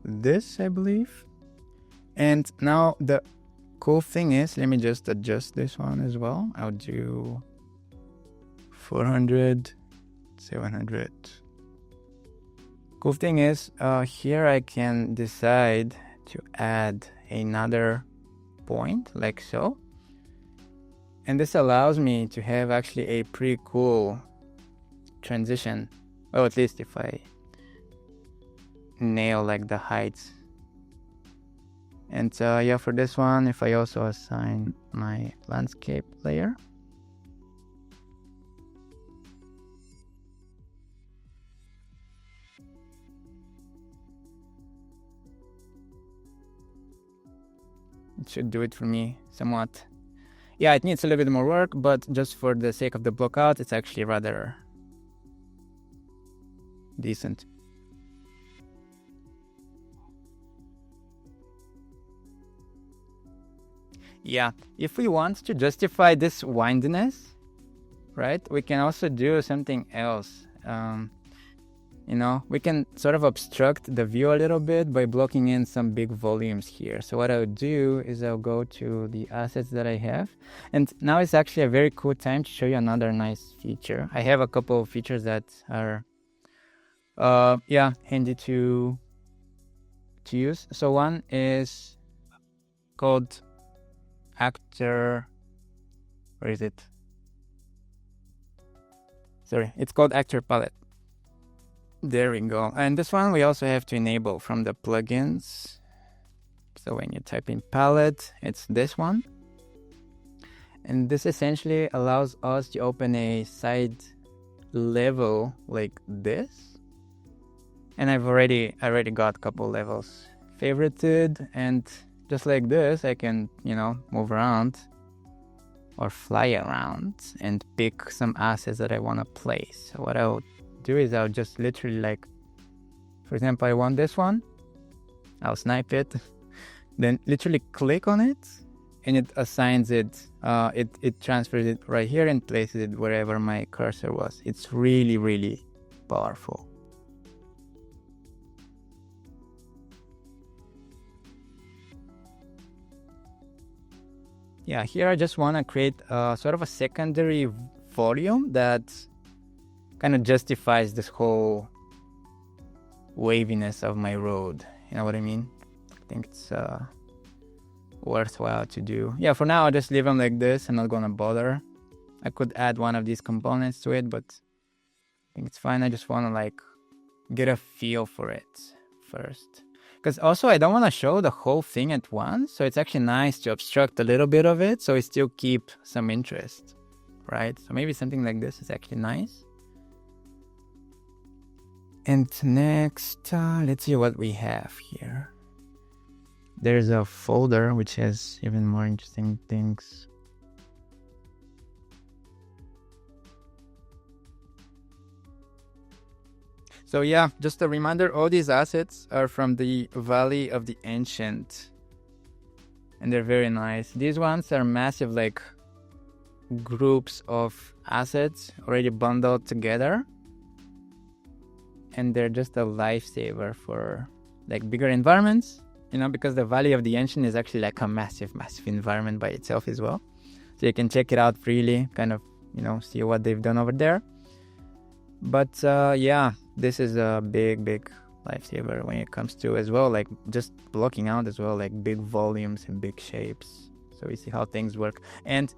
this, I believe. And now the cool thing is, let me just adjust this one as well. I'll do 400, 700. Cool thing is, here I can decide to add another point like so. And this allows me to have actually a pretty cool transition. Well, at least if I nail like the heights. And yeah, for this one, if I also assign my landscape layer, it should do it for me somewhat. Yeah, it needs a little bit more work, but just for the sake of the block out, it's actually rather decent. Yeah, if we want to justify this windiness, right, we can also do something else. You know, we can sort of obstruct the view a little bit by blocking in some big volumes here. So what I'll do is I'll go to the assets that I have. And now is actually a very cool time to show you another nice feature. I have a couple of features that are, yeah, handy to use. So one is called actor, where is it? Sorry, it's called actor palette. There we go. And this one we also have to enable from the plugins. So when you type in palette, it's this one. And this essentially allows us to open a side level like this. And I already got a couple levels favorited, and just like this, I can, you know, move around or fly around and pick some assets that I want to place. So what I'll do is I'll just literally, like, for example, I want this one. I'll snipe it, then literally click on it, and it assigns it. It transfers it right here and places it wherever my cursor was. It's really, really powerful. Yeah, here I just want to create sort of a secondary volume that kind of justifies this whole waviness of my road. You know what I mean? I think it's worthwhile to do. Yeah, for now I'll just leave them like this. I'm not gonna bother. I could add one of these components to it, but I think it's fine. I just want to like get a feel for it first. Because also I don't want to show the whole thing at once. So it's actually nice to abstract a little bit of it so we still keep some interest, right? So maybe something like this is actually nice. And next, let's see what we have here. There's a folder which has even more interesting things. So yeah, just a reminder, all these assets are from the Valley of the Ancient. And they're very nice. These ones are massive, like, groups of assets already bundled together. And they're just a lifesaver for, like, bigger environments, because the Valley of the Ancient is actually like a massive, massive environment by itself as well. So you can check it out freely, kind of, see what they've done over there. But yeah, this is a big, big lifesaver when it comes to as well, like just blocking out as well, like big volumes and big shapes. So we see how things work. And,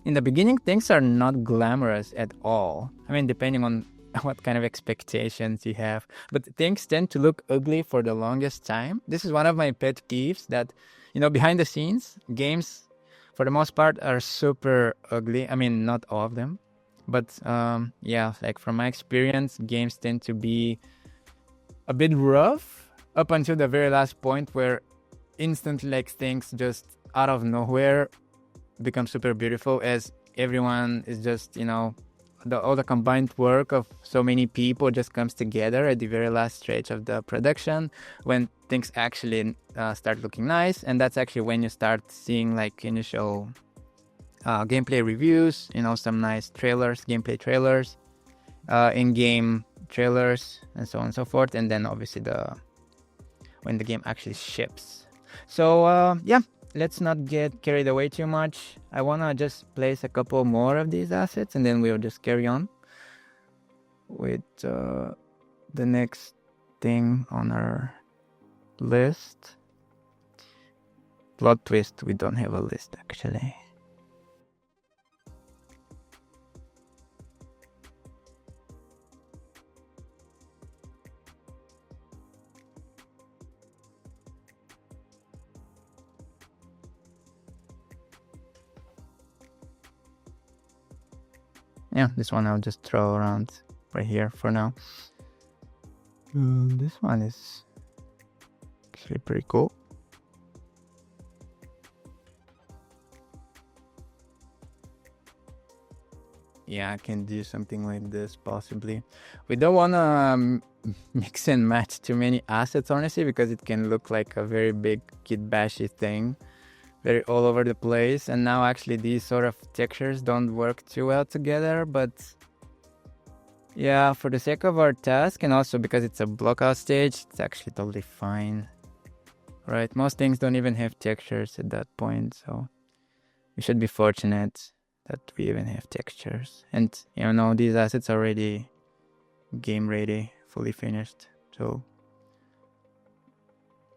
in the beginning, things are not glamorous at all. I mean, depending on what kind of expectations you have. But things tend to look ugly for the longest time. This is one of my pet peeves that, behind the scenes, games, for the most part, are super ugly. I mean, not all of them. But yeah, like from my experience, games tend to be a bit rough up until the very last point where instantly, like, things just out of nowhere become super beautiful as everyone is just, all the combined work of so many people just comes together at the very last stretch of the production when things actually start looking nice. And that's actually when you start seeing like initial gameplay reviews, some nice trailers, gameplay trailers, in-game trailers, and so on and so forth. And then obviously when the game actually ships. So yeah, let's not get carried away too much. I want to just place a couple more of these assets and then we'll just carry on with the next thing on our list. Plot twist, we don't have a list actually. Yeah, this one I'll just throw around right here for now. This one is actually pretty cool. Yeah, I can do something like this possibly. We don't want to mix and match too many assets, honestly, because it can look like a very big kit bashy thing. Very all over the place. And now actually these sort of textures don't work too well together. But yeah, for the sake of our task and also because it's a blockout stage, it's actually totally fine. Right, most things don't even have textures at that point. So we should be fortunate that we even have textures. And these assets are already game ready, fully finished. So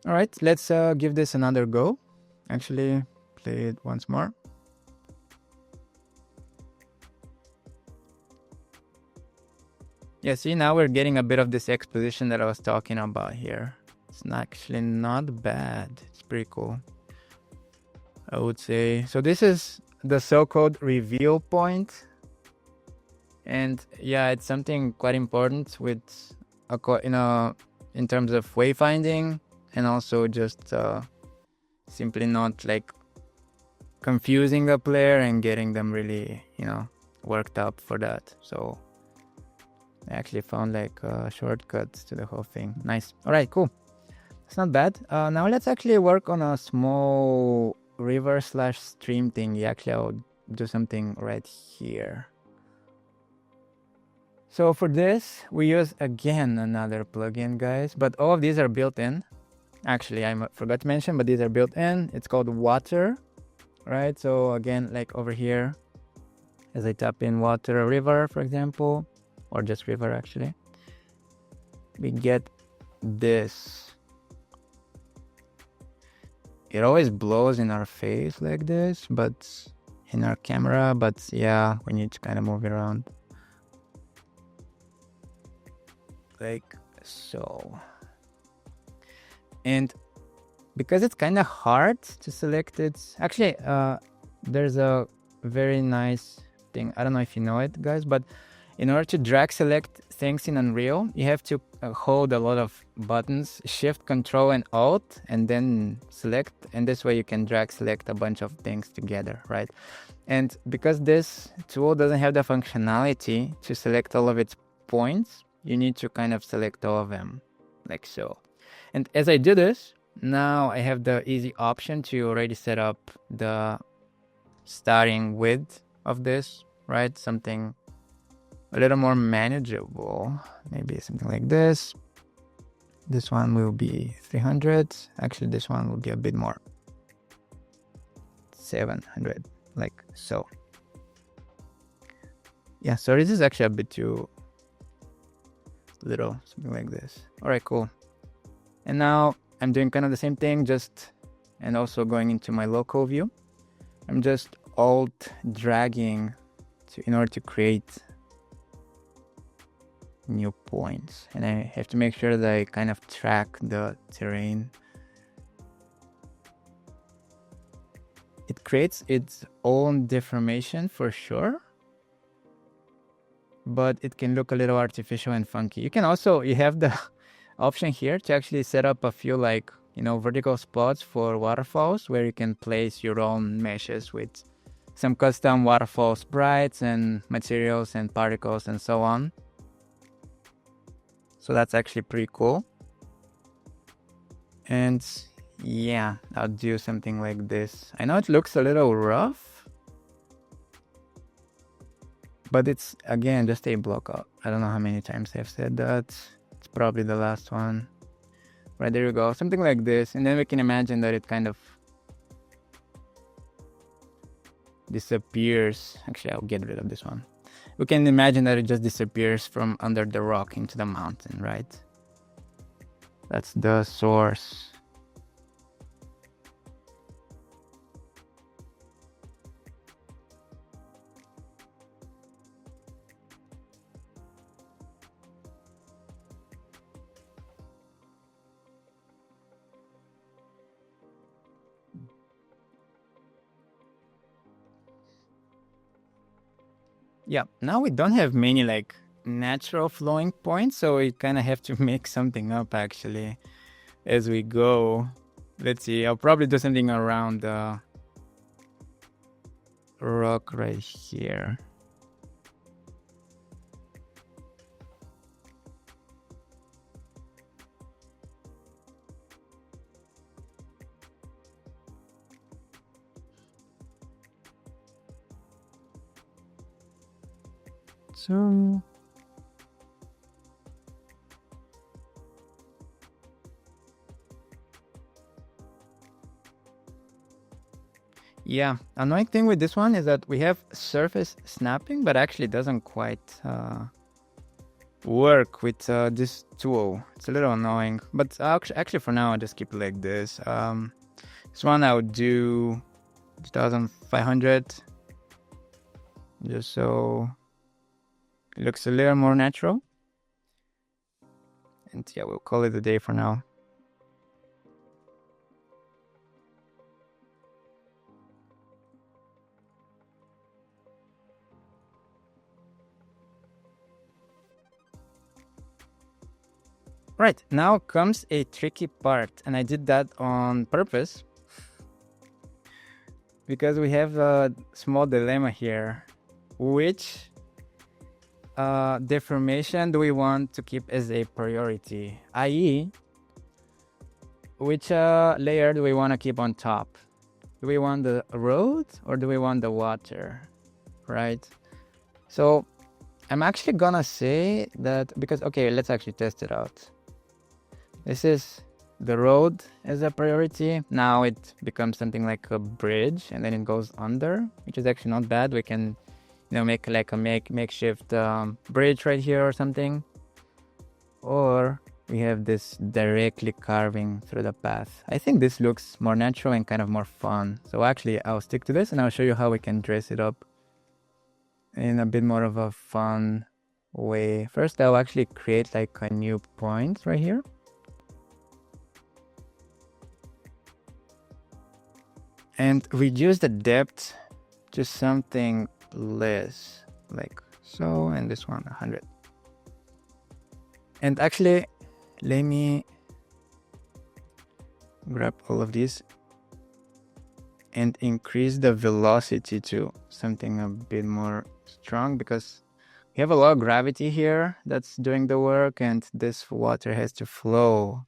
all right, let's give this another go. Actually, play it once more. Yeah, see, now we're getting a bit of this exposition that I was talking about here. It's actually not bad. It's pretty cool, I would say. So this is the so-called reveal point. And yeah, it's something quite important with, in terms of wayfinding and also just simply not like confusing the player and getting them really, worked up for that. So I actually found like shortcuts to the whole thing. Nice. All right, cool. It's not bad. Now let's actually work on a small river/stream thing. Yeah, actually, I'll do something right here. So for this, we use again another plugin, guys, but all of these are built in. Actually, I forgot to mention, but these are built in. It's called water, right? So again, like over here, as I tap in water, river, for example, or just river actually, we get this. It always blows in our face like this, but in our camera, but yeah, we need to kind of move it around. Like so. And because it's kind of hard to select it, actually, there's a very nice thing. I don't know if you know it, guys, but in order to drag select things in Unreal, you have to hold a lot of buttons, Shift, Control, and Alt, and then select. And this way you can drag select a bunch of things together, right? And because this tool doesn't have the functionality to select all of its points, you need to kind of select all of them, like so. And as I do this, now I have the easy option to already set up the starting width of this, right? Something a little more manageable, maybe something like this. This one will be 300. Actually, this one will be a bit more, 700, like so. Yeah, so this is actually a bit too little, something like this. All right, cool. And now I'm doing kind of the same thing, and also going into my local view. I'm just alt dragging in order to create new points, and I have to make sure that I kind of track the terrain. It creates its own deformation for sure, but it can look a little artificial and funky. You have the option here to actually set up a few vertical spots for waterfalls where you can place your own meshes with some custom waterfall sprites and materials and particles and so on. So that's actually pretty cool. And yeah, I'll do something like this. I know it looks a little rough, but it's, again, just a block out. I don't know how many times I've said that. It's probably the last one. Right, there you go. Something like this. And then we can imagine that it kind of disappears. Actually, I'll get rid of this one. We can imagine that it just disappears from under the rock into the mountain, right? That's the source. Yeah, now we don't have many natural flowing points, so we kind of have to make something up actually as we go. Let's see, I'll probably do something around the rock right here. So yeah, annoying thing with this one is that we have surface snapping, but actually doesn't quite work with this tool. It's a little annoying, but actually for now I'll just keep it like this. This one I would do 2500, just so it looks a little more natural. And yeah, we'll call it a day for now. Right, now comes a tricky part, and I did that on purpose because we have a small dilemma here. Which deformation do we want to keep as a priority? i.e., which layer do we want to keep on top? Do we want the road or do we want the water, right? So I'm actually gonna say that because, okay, let's actually test it out. This is the road as a priority. Now it becomes something like a bridge and then it goes under, which is actually not bad. We can, make like a makeshift bridge right here or something. Or we have this directly carving through the path. I think this looks more natural and kind of more fun. So actually I'll stick to this and I'll show you how we can dress it up in a bit more of a fun way. First, I'll actually create like a new point right here. and reduce the depth to something less, like so, and this one 100. And actually, let me grab all of these and increase the velocity to something a bit more strong, because we have a lot of gravity here that's doing the work, and this water has to flow,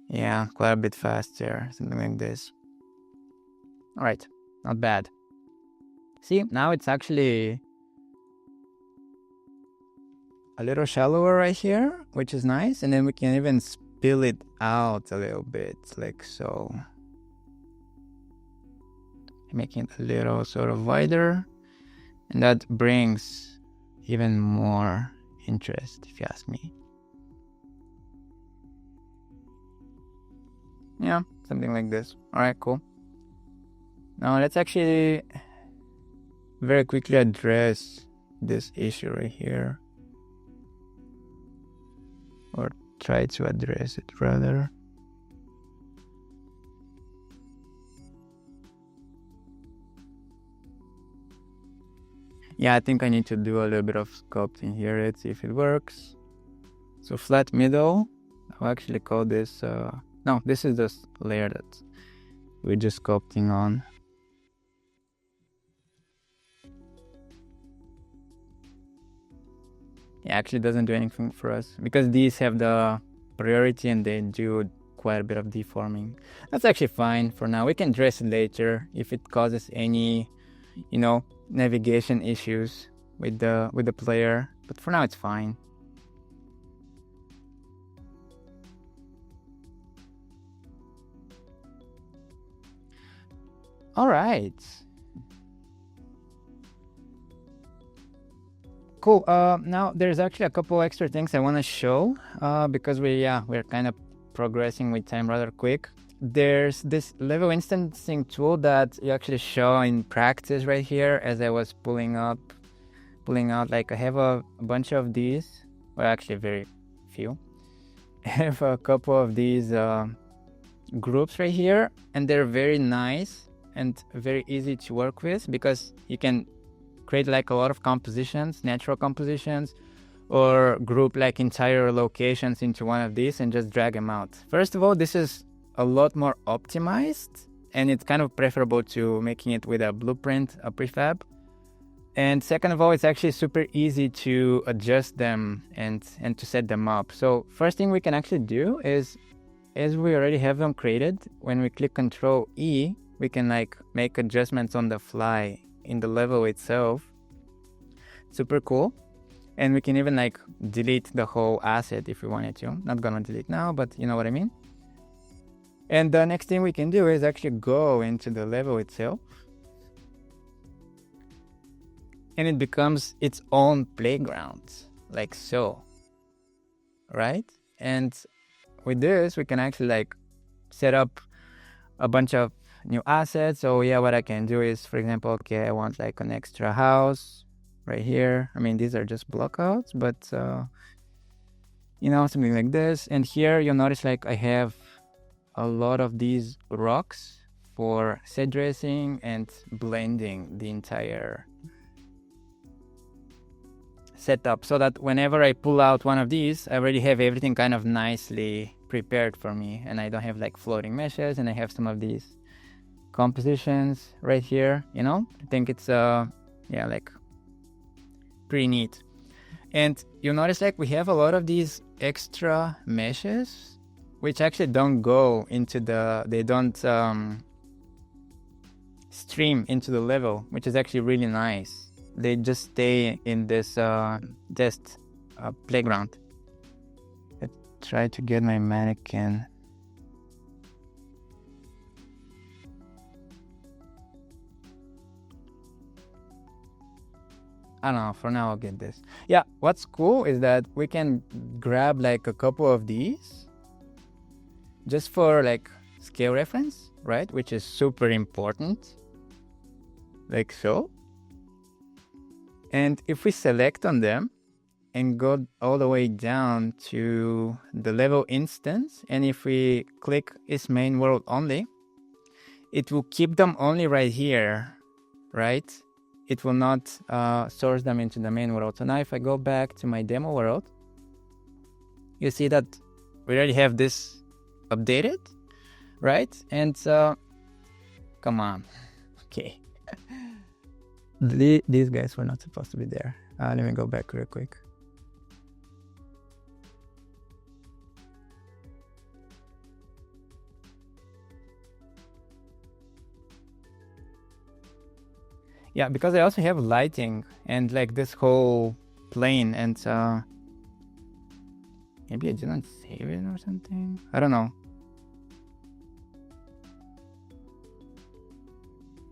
yeah, quite a bit faster, something like this. All right, not bad. See, now it's actually a little shallower right here, which is nice, and then we can even spill it out a little bit, like so, making it a little sort of wider, and that brings even more interest, if you ask me. Yeah, something like this. All right, cool. Now let's actually very quickly address this issue right here, or try to address it rather. Yeah, I think I need to do a little bit of sculpting here. Let's see if it works. So flat middle, I'll actually call this, no, this is the layer that we're just sculpting on. It actually doesn't do anything for us because these have the priority and they do quite a bit of deforming. That's actually fine for now. We can address it later if it causes any, navigation issues with the player. But for now, it's fine. All right. Cool. Now there's actually a couple extra things I want to show because we're kind of progressing with time rather quick. There's this level instancing tool that you actually show in practice right here as I was pulling out. Like I have a bunch of these, well, actually very few. I have a couple of these groups right here, and they're very nice and very easy to work with because you can create like a lot of compositions, natural compositions, or group like entire locations into one of these and just drag them out. First of all, this is a lot more optimized, and it's kind of preferable to making it with a blueprint, a prefab. And second of all, it's actually super easy to adjust them and to set them up. So first thing we can actually do is, as we already have them created, when we click Control E, we can like make adjustments on the fly in the level itself. Super cool. And we can even like delete the whole asset if we wanted to. Not gonna delete now, but you know what I mean. And the next thing we can do is actually go into the level itself. And it becomes its own playground, like so, right? And with this, we can actually like set up a bunch of new assets. So yeah, what I can do is, for example, okay, I want like an extra house right here. I mean, these are just blockouts, but something like this. And here you'll notice like I have a lot of these rocks for set dressing and blending the entire setup, so that whenever I pull out one of these, I already have everything kind of nicely prepared for me, and I don't have like floating meshes, and I have some of these compositions right here. I think it's like pretty neat. And you'll notice like we have a lot of these extra meshes which actually don't go into they don't stream into the level, which is actually really nice. They just stay in this playground. Let's try to get my mannequin. I don't know, for now I'll get this. Yeah, what's cool is that we can grab like a couple of these just for like scale reference, right? Which is super important. Like so. And if we select on them and go all the way down to the level instance, and if we click is main world only, it will keep them only right here, right? It will not source them into the main world. So now if I go back to my demo world, you see that we already have this updated, right? And come on, okay. These guys were not supposed to be there. Let me go back real quick. Yeah, because I also have lighting and like this whole plane, and maybe I didn't save it or something. I don't know.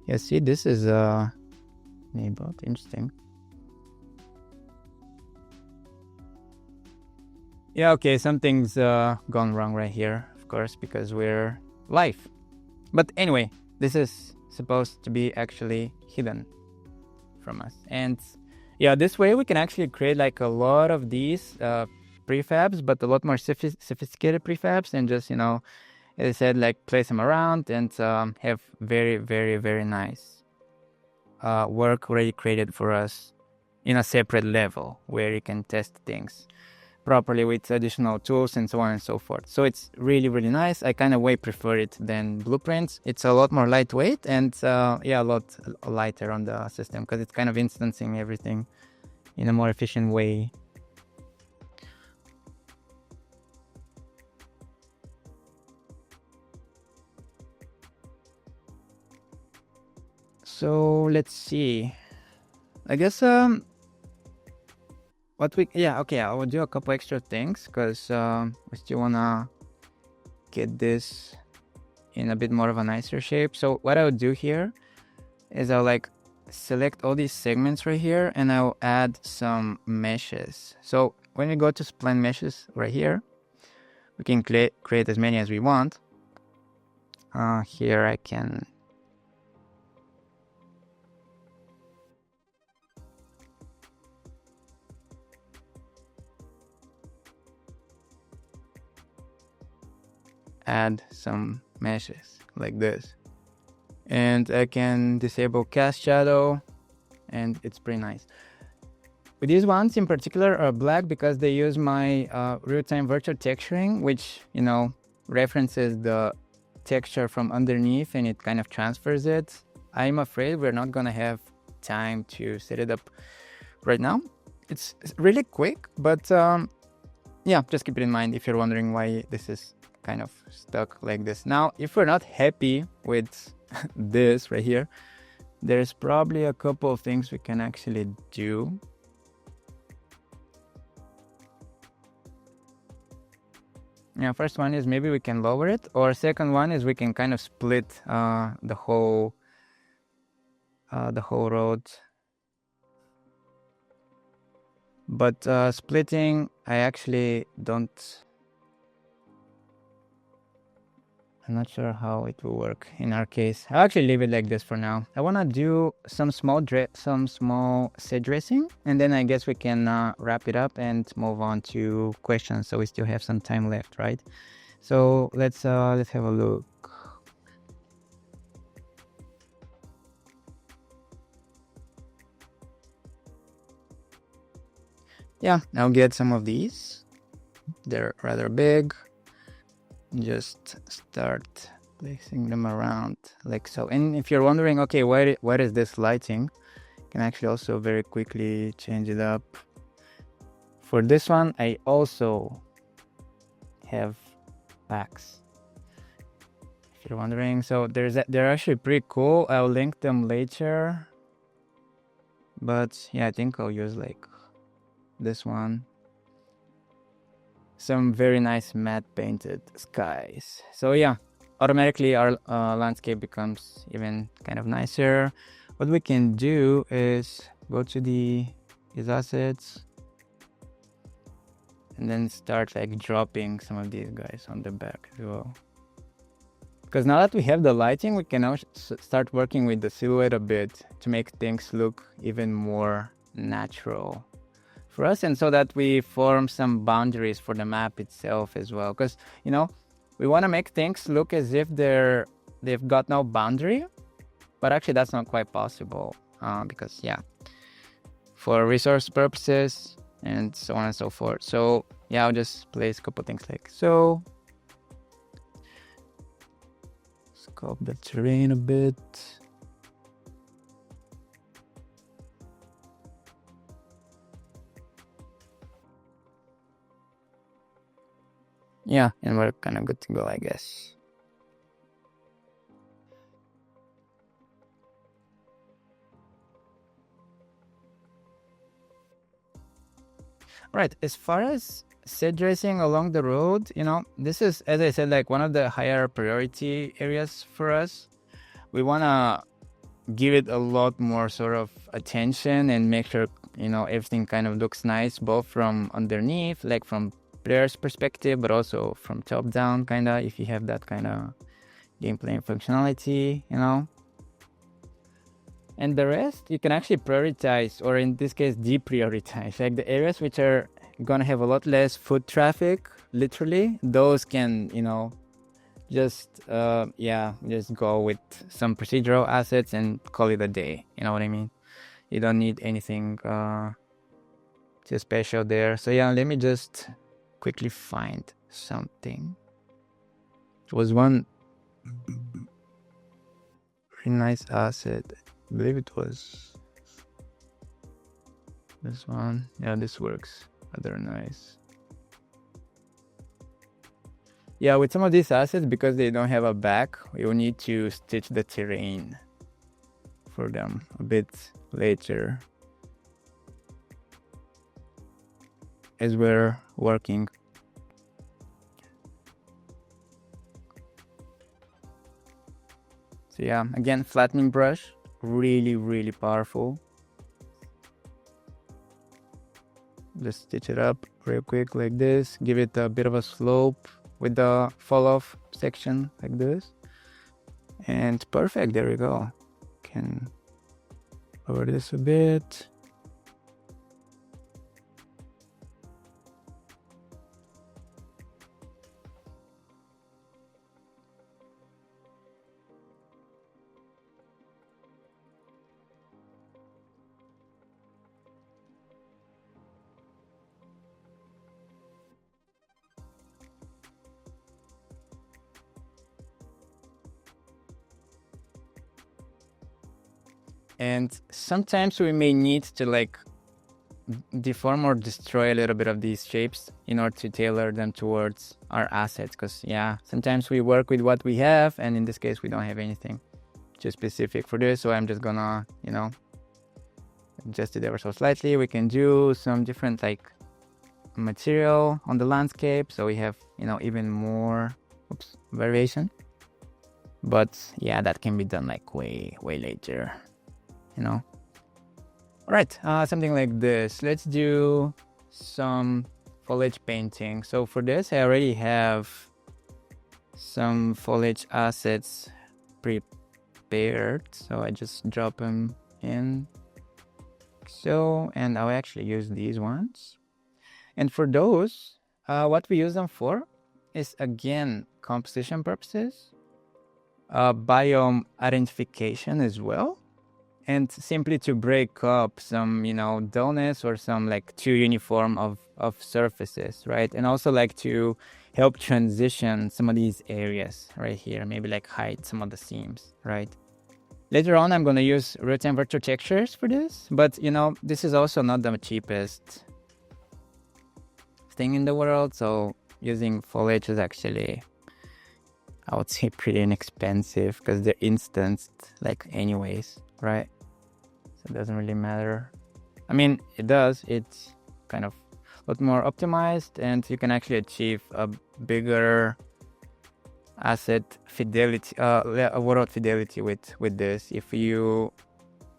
Yeah, see, this is enabled. Interesting. Yeah, okay, something's gone wrong right here, of course, because we're live. But anyway, this is supposed to be actually hidden from us. And yeah, this way we can actually create like a lot of these prefabs, but a lot more sophisticated prefabs, and just, as I said, like place them around and have very, very, very nice work already created for us in a separate level where you can test things properly with additional tools and so on and so forth. So it's really, really nice. I kind of way prefer it than blueprints. It's a lot more lightweight and a lot lighter on the system because it's kind of instancing everything in a more efficient way. So let's see. I guess I will do a couple extra things because we still wanna get this in a bit more of a nicer shape. So what I'll do here is I'll like select all these segments right here and I'll add some meshes. So when we go to spline meshes right here, we can create as many as we want. Here I can add some meshes like this, and I can disable cast shadow, and it's pretty nice. With these ones in particular are black because they use my real-time virtual texturing, which references the texture from underneath and it kind of transfers it. I'm afraid we're not gonna have time to set it up right now. It's really quick, but just keep it in mind if you're wondering why this is kind of stuck like this. Now, if we're not happy with this right here, there's probably a couple of things we can actually do. First one is maybe we can lower it, or second one is we can kind of split the whole road. But splitting, I actually don't. I'm not sure how it will work in our case. I'll actually leave it like this for now. I want to do some small set dressing, and then I guess we can wrap it up and move on to questions. So we still have some time left, right? So let's have a look. Yeah, I'll get some of these. They're rather big. Just start placing them around like so. And if you're wondering, okay, what is this lighting, you can actually also very quickly change it up. For this one, I also have packs, if you're wondering. So they're actually pretty cool. I'll link them later, but yeah, I think I'll use like this one. Some very nice matte painted skies. So yeah, automatically our landscape becomes even kind of nicer. What we can do is go to these assets and then start like dropping some of these guys on the back as well. Because now that we have the lighting, we can now start working with the silhouette a bit to make things look even more natural for us, and so that we form some boundaries for the map itself as well, because we want to make things look as if they're they've got no boundary, but actually that's not quite possible because for resource purposes and so on and so forth. So I'll just place a couple things like so. Sculpt the terrain a bit. Yeah, and we're kind of good to go, I guess. Right, as far as set dressing along the road, this is, as I said, like one of the higher priority areas for us. We want to give it a lot more sort of attention and make sure, everything kind of looks nice, both from underneath, like from player's perspective, but also from top down, kind of, if you have that kind of gameplay and functionality, And the rest, you can actually prioritize, or in this case, deprioritize. Like the areas which are going to have a lot less foot traffic, literally, those can, just go with some procedural assets and call it a day. You know what I mean? You don't need anything too special there. So let me just quickly find something. It was one very nice asset. I believe it was this one. Yeah, this works rather nice. Yeah, with some of these assets, because they don't have a back, you need to stitch the terrain for them a bit later as we're working. So again, flattening brush, really, really powerful. Just stitch it up real quick like this. Give it a bit of a slope with the fall off section like this. And perfect, there we go. Can lower this a bit. And sometimes we may need to deform or destroy a little bit of these shapes in order to tailor them towards our assets. Because sometimes we work with what we have, and in this case we don't have anything too specific for this. So I'm just gonna, adjust it ever so slightly. We can do some different material on the landscape, so we have even more variation. But that can be done way later. All right, something like this. Let's do some foliage painting. So for this, I already have some foliage assets prepared. So I just drop them in. So, and I'll actually use these ones. And for those, what we use them for is, again, composition purposes, biome identification as well. And simply to break up some, dullness or some too uniform of surfaces, right? And also to help transition some of these areas right here, maybe hide some of the seams, right? Later on, I'm going to use real-time virtual textures for this, but this is also not the cheapest thing in the world. So using foliage is actually, I would say, pretty inexpensive because they're instanced anyways, right? It doesn't really matter. I mean, it does. It's kind of a lot more optimized, and you can actually achieve a bigger asset fidelity, world fidelity with this if you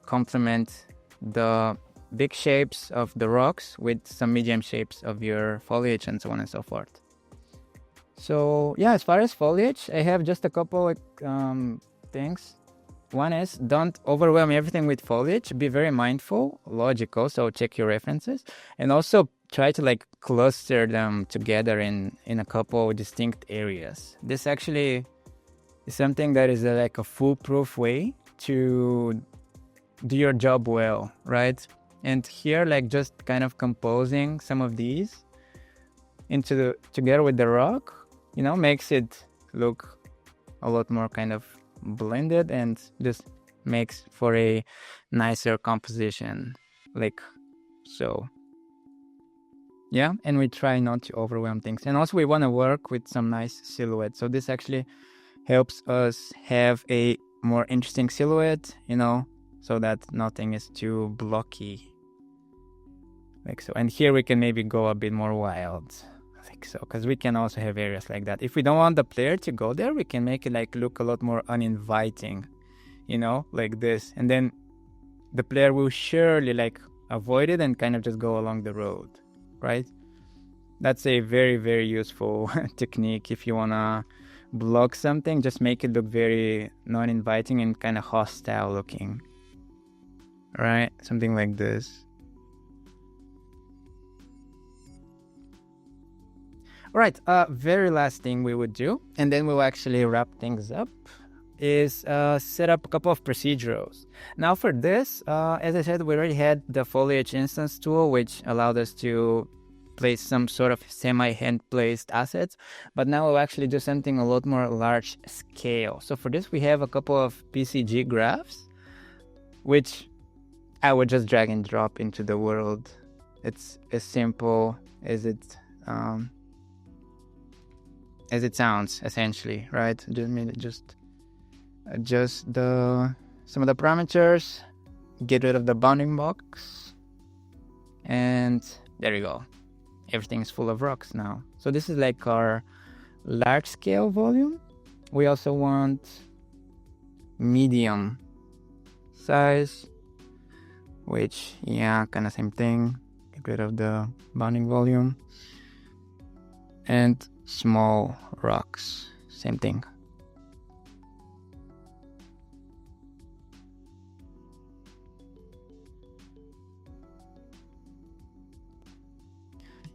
complement the big shapes of the rocks with some medium shapes of your foliage and so on and so forth. So as far as foliage, I have just a couple things. One is, don't overwhelm everything with foliage. Be very mindful, logical, so check your references. And also try to cluster them together in a couple distinct areas. This actually something that is like a foolproof way to do your job well, right? And here, like just kind of composing some of these together with the rock, makes it look a lot more kind of blended and just makes for a nicer composition, like so. Yeah, and we try not to overwhelm things. And also we want to work with some nice silhouette. So this actually helps us have a more interesting silhouette, so that nothing is too blocky. Like so. And here we can maybe go a bit more wild. Like so, because we can also have areas like that. If we don't want the player to go there, we can make it like look a lot more uninviting, like this. And then the player will surely like avoid it and kind of just go along the road, right? That's a very, very useful technique. If you want to block something, just make it look very non-inviting and kind of hostile looking, right? Something like this. All right, very last thing we would do, and then we'll actually wrap things up, is set up a couple of procedurals. Now for this, as I said, we already had the foliage instance tool, which allowed us to place some sort of semi-hand placed assets, but now we'll actually do something a lot more large scale. So for this, we have a couple of PCG graphs, which I would just drag and drop into the world. It's as simple as it sounds, essentially, right? Just adjust some of the parameters, get rid of the bounding box, and there you go. Everything's full of rocks now. So this is like our large scale volume. We also want medium size, which, kind of same thing. Get rid of the bounding volume. And small rocks, same thing.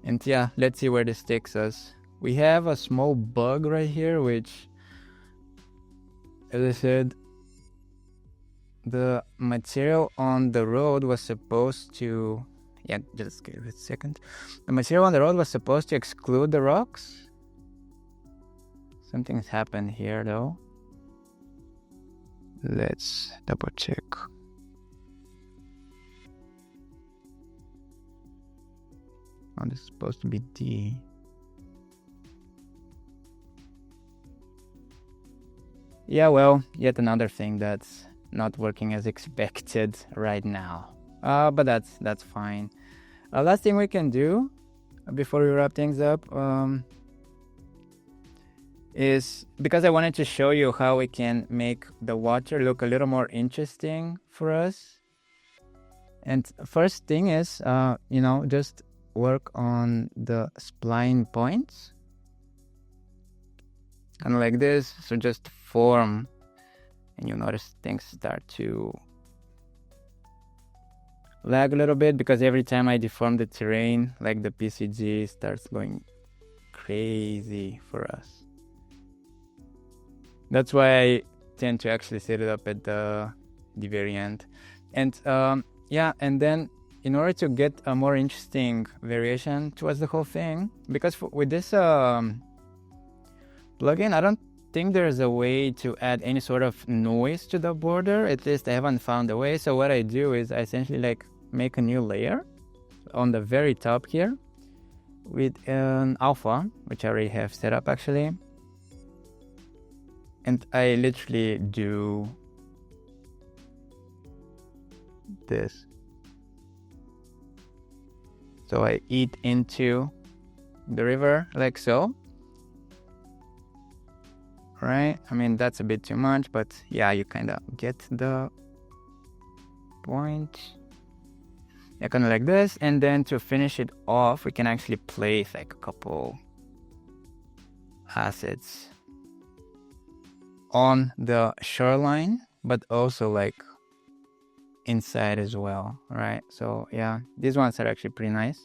And let's see where this takes us. We have a small bug right here, which, as I said, the material on the road was supposed to, just give it a second. The material on the road was supposed to exclude the rocks. Something's happened here though. Let's double check. Oh, this is supposed to be D. Well, yet another thing that's not working as expected right now. But that's fine. Last thing we can do before we wrap things up is, because I wanted to show you how we can make the water look a little more interesting for us. And first thing is, just work on the spline points, kind of like this. So just form, and you'll notice things start to lag a little bit, because every time I deform the terrain, like the PCG starts going crazy for us. That's why I tend to actually set it up at the very end. And and then in order to get a more interesting variation towards the whole thing, because with this plugin, I don't think there's a way to add any sort of noise to the border. At least I haven't found a way. So what I do is I essentially like make a new layer on the very top here with an alpha, which I already have set up actually. And I literally do this. So I eat into the river like so. Right? I mean, that's a bit too much, but you kind of get the point. Kind of like this. And then to finish it off, we can actually place like a couple assets on the shoreline, but also like inside as well, right? So these ones are actually pretty nice.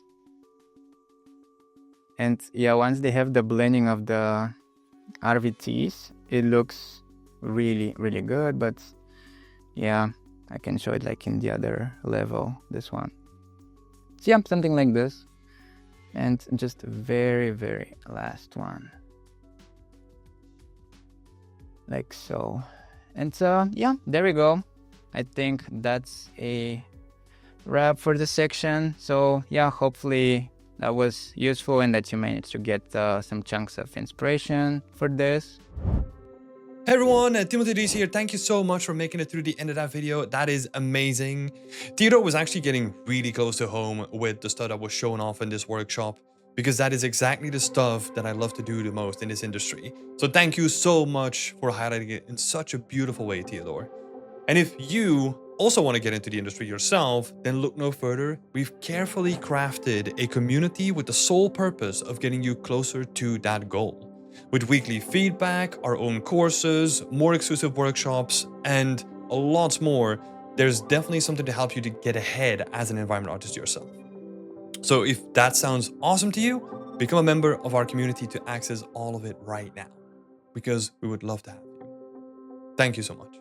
And once they have the blending of the RVTs, it looks really, really good, but yeah, I can show it like in the other level, this one. So yeah, something like this. And just very, very last one. Like so. And yeah, there we go. I think that's a wrap for this section. So yeah, hopefully that was useful and that you managed to get some chunks of inspiration for this. Hey everyone, Timothy Dees here. Thank you so much for making it through the end of that video. That is amazing. Teodor was actually getting really close to home with the stuff that was shown off in this workshop, because that is exactly the stuff that I love to do the most in this industry. So thank you so much for highlighting it in such a beautiful way, Teodor. And if you also want to get into the industry yourself, then look no further. We've carefully crafted a community with the sole purpose of getting you closer to that goal. With weekly feedback, our own courses, more exclusive workshops, and a lot more, there's definitely something to help you to get ahead as an environment artist yourself. So if that sounds awesome to you, become a member of our community to access all of it right now, because we would love to have you. Thank you so much.